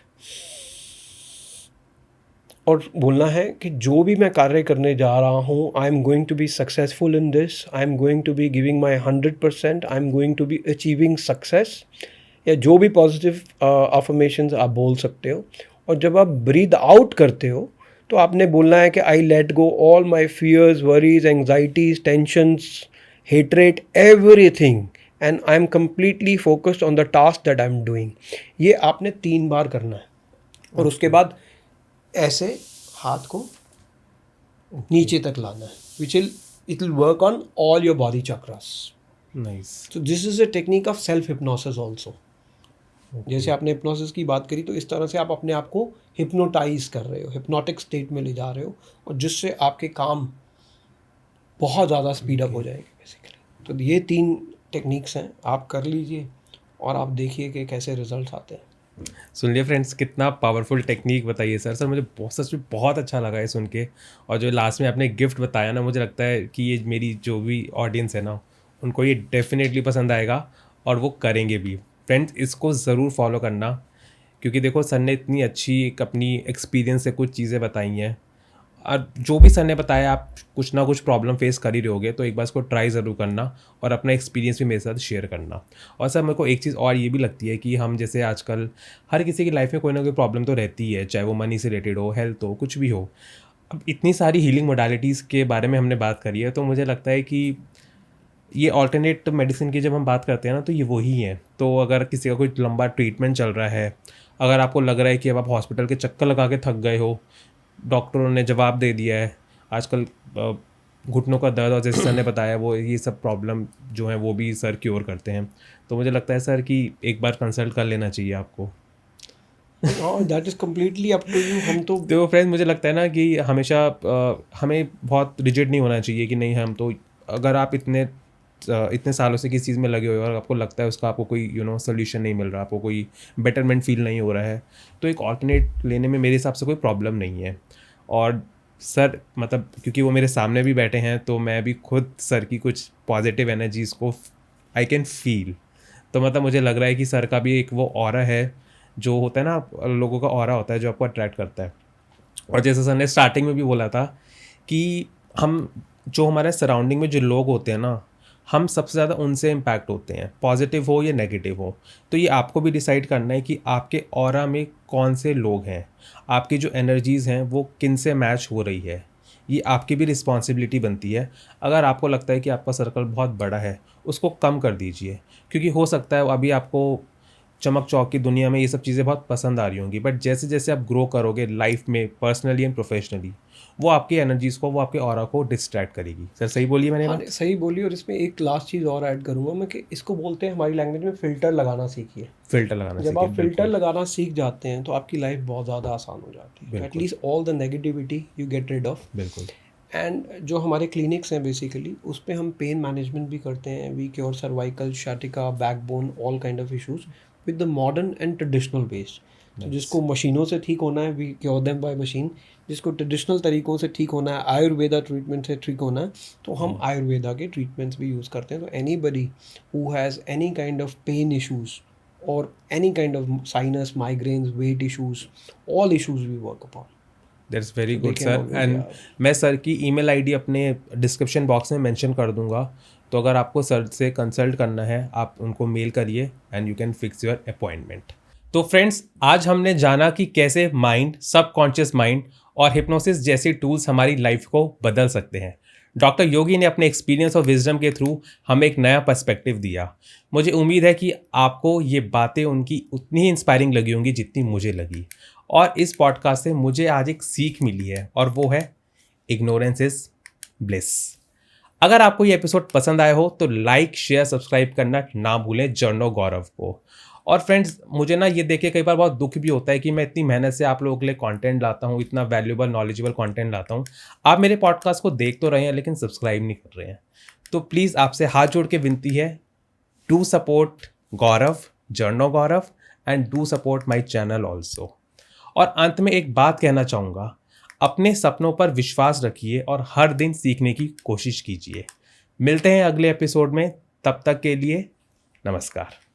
और बोलना है कि जो भी मैं कार्य करने जा रहा हूँ, I am going to be successful in this, I am going to be giving my 100%, I am going to be achieving success, या जो भी पॉजिटिव अफर्मेशंस आप बोल सकते हो। और जब आप ब्रीद आउट करते हो तो आपने बोलना है कि I let go all my fears, worries, anxieties, tensions, hatred, everything, and I am completely focused on the task that I am doing. ये आपने 3 बार करना है। और उसके बाद ऐसे हाथ को नीचे तक लाना है, which it will work on all your body chakras. Nice. तो this is a technique of self hypnosis also. जैसे आपने हिप्नोसिस की बात करी, तो इस तरह से आप अपने आप को हिप्नोटाइज कर रहे हो, हिप्नोटिक स्टेट में ले जा रहे हो, और जिससे आपके काम बहुत ज़्यादा स्पीड अप हो जाएंगे बेसिकली। तो ये 3 टेक्निक्स हैं, आप कर लीजिए और आप देखिए कि कैसे रिजल्ट आते हैं। सुन लिया फ्रेंड्स, कितना पावरफुल टेक्निक बताइए सर मुझे बहुत, सच में बहुत अच्छा लगा है सुन के। और जो लास्ट में आपने गिफ्ट बताया ना, मुझे लगता है कि ये मेरी जो भी ऑडियंस है ना, उनको ये डेफिनेटली पसंद आएगा और वो करेंगे भी। फ्रेंड्स, इसको ज़रूर फॉलो करना। क्योंकि देखो सर ने इतनी अच्छी एक अपनी एक्सपीरियंस से कुछ चीज़ें बताई हैं, और जो भी सर ने बताया आप कुछ ना कुछ प्रॉब्लम फेस कर ही रहोगे, तो एक बार इसको ट्राई ज़रूर करना और अपना एक्सपीरियंस भी मेरे साथ शेयर करना। और सर मेरे को एक चीज़ और ये भी लगती है कि हम जैसे आजकल हर किसी की लाइफ में कोई ना कोई प्रॉब्लम तो रहती है, चाहे वो मनी से रिलेटेड हो, हेल्थ हो, कुछ भी हो। अब इतनी सारी हीलिंग मोडालिटीज़ के बारे में हमने बात करी है, तो मुझे लगता है कि ये ऑल्टरनेट मेडिसिन की जब हम बात करते हैं ना, तो ये वही है। तो अगर किसी का कोई लंबा ट्रीटमेंट चल रहा है, अगर आपको लग रहा है कि अब आप हॉस्पिटल के चक्कर लगा के थक गए हो, डॉक्टरों ने जवाब दे दिया है, आजकल घुटनों का दर्द और जैसे सर ने बताया वो ये सब प्रॉब्लम जो है वो भी सर क्योर करते हैं, तो मुझे लगता है सर कि एक बार कंसल्ट कर लेना चाहिए आपको। That is completely up to you. हम तो फ्रेंड्स मुझे लगता है ना कि हमेशा हमें बहुत रिजिड नहीं होना चाहिए कि नहीं हम तो, अगर आप इतने सालों से किसी चीज़ में लगे हुए हो और आपको लगता है उसका आपको कोई सोल्यूशन नहीं मिल रहा, आपको कोई बेटरमेंट फील नहीं हो रहा है, तो एक ऑल्टरनेट लेने में मेरे हिसाब से कोई प्रॉब्लम नहीं है। और सर मतलब क्योंकि वो मेरे सामने भी बैठे हैं, तो मैं भी खुद सर की कुछ पॉजिटिव एनर्जीज़ को आई कैन फील। तो मतलब मुझे लग रहा है कि सर का भी एक वो ऑरा है जो होता है ना, लोगों का ऑरा होता है जो आपको अट्रैक्ट करता है। और जैसे सर ने स्टार्टिंग में भी बोला था कि हम जो हमारे सराउंडिंग में जो लोग होते हैं ना, हम सबसे ज़्यादा उनसे इम्पैक्ट होते हैं, पॉजिटिव हो या नेगेटिव हो। तो ये आपको भी डिसाइड करना है कि आपके ऑरा में कौन से लोग हैं, आपकी जो एनर्जीज़ हैं वो किन से मैच हो रही है, ये आपकी भी रिस्पॉन्सिबिलिटी बनती है। अगर आपको लगता है कि आपका सर्कल बहुत बड़ा है, उसको कम कर दीजिए, क्योंकि हो सकता है अभी आपको चमक चौक की दुनिया में ये सब चीज़ें बहुत पसंद आ रही होंगी, बट जैसे जैसे आप ग्रो करोगे लाइफ में पर्सनली एंड प्रोफेशनली, वो आपकी एनर्जीज़ को, वो आपके ऑरा को डिस्ट्रैक्ट करेगी। सर सही बोलिए मैंने हाँ बात? सही बोली। और इसमें एक लास्ट चीज़ और ऐड करूँगा मैं कि इसको बोलते हैं हमारी लैंग्वेज में फ़िल्टर लगाना सीखिए। फ़िल्टर लगाना जब सीखिए, आप फ़िल्टर बिल्कुल, लगाना सीख जाते हैं तो आपकी लाइफ बहुत ज़्यादा आसान हो जाती है। बिल्कुल, at least all the negativity you get rid of. बिल्कुल। एंड जो हमारे क्लिनिक्स हैं बेसिकली उस पे हम पेन मैनेजमेंट भी करते हैं। We cure cervical, sciatica, backbone, all kind of issues with the modern and traditional based. तो नाइस। जिसको मशीनों से ठीक होना है we cure them by machine, जिसको ट्रेडिशनल तरीक़ों से ठीक होना है, आयुर्वेदा ट्रीटमेंट से ठीक होना है, तो हम आयुर्वेदा के ट्रीटमेंट्स भी यूज़ करते हैं। तो anybody who has any kind of pain issues और any kind of sinus, migraines, weight issues, all issues we work upon. That's very So they good can sir. always, and yeah. मैं sir की email ID अपने description box में mention कर दूंगा, तो अगर आपको सर से कंसल्ट करना है आप उनको मेल करिए and you can fix your appointment. तो फ्रेंड्स आज हमने जाना कि कैसे माइंड, सबकॉन्शियस माइंड और हिप्नोसिस जैसे टूल्स हमारी लाइफ को बदल सकते हैं। डॉक्टर योगी ने अपने एक्सपीरियंस और विजडम के थ्रू हमें एक नया पर्सपेक्टिव दिया। मुझे उम्मीद है कि आपको ये बातें उनकी उतनी ही इंस्पायरिंग लगी होंगी जितनी मुझे लगी। और इस पॉडकास्ट से मुझे आज एक सीख मिली है और वो है इग्नोरेंस इज ब्लिस। अगर आपको ये एपिसोड पसंद आया हो तो लाइक, शेयर, सब्सक्राइब करना ना भूलें जर्नो गौरव को। और फ्रेंड्स मुझे ना ये देख के कई बार बहुत दुख भी होता है कि मैं इतनी मेहनत से आप लोगों के लिए कंटेंट लाता हूँ, इतना वैल्यूएबल नॉलेजेबल कंटेंट लाता हूँ, आप मेरे पॉडकास्ट को देख तो रहे हैं लेकिन सब्सक्राइब नहीं कर रहे हैं। तो प्लीज़ आपसे हाथ जोड़ के विनती है, do support Gaurav, जर्नो Gaurav, and do support my channel also. और अंत में एक बात कहना चाहूँगा, अपने सपनों पर विश्वास रखिए और हर दिन सीखने की कोशिश कीजिए। मिलते हैं अगले एपिसोड में, तब तक के लिए नमस्कार।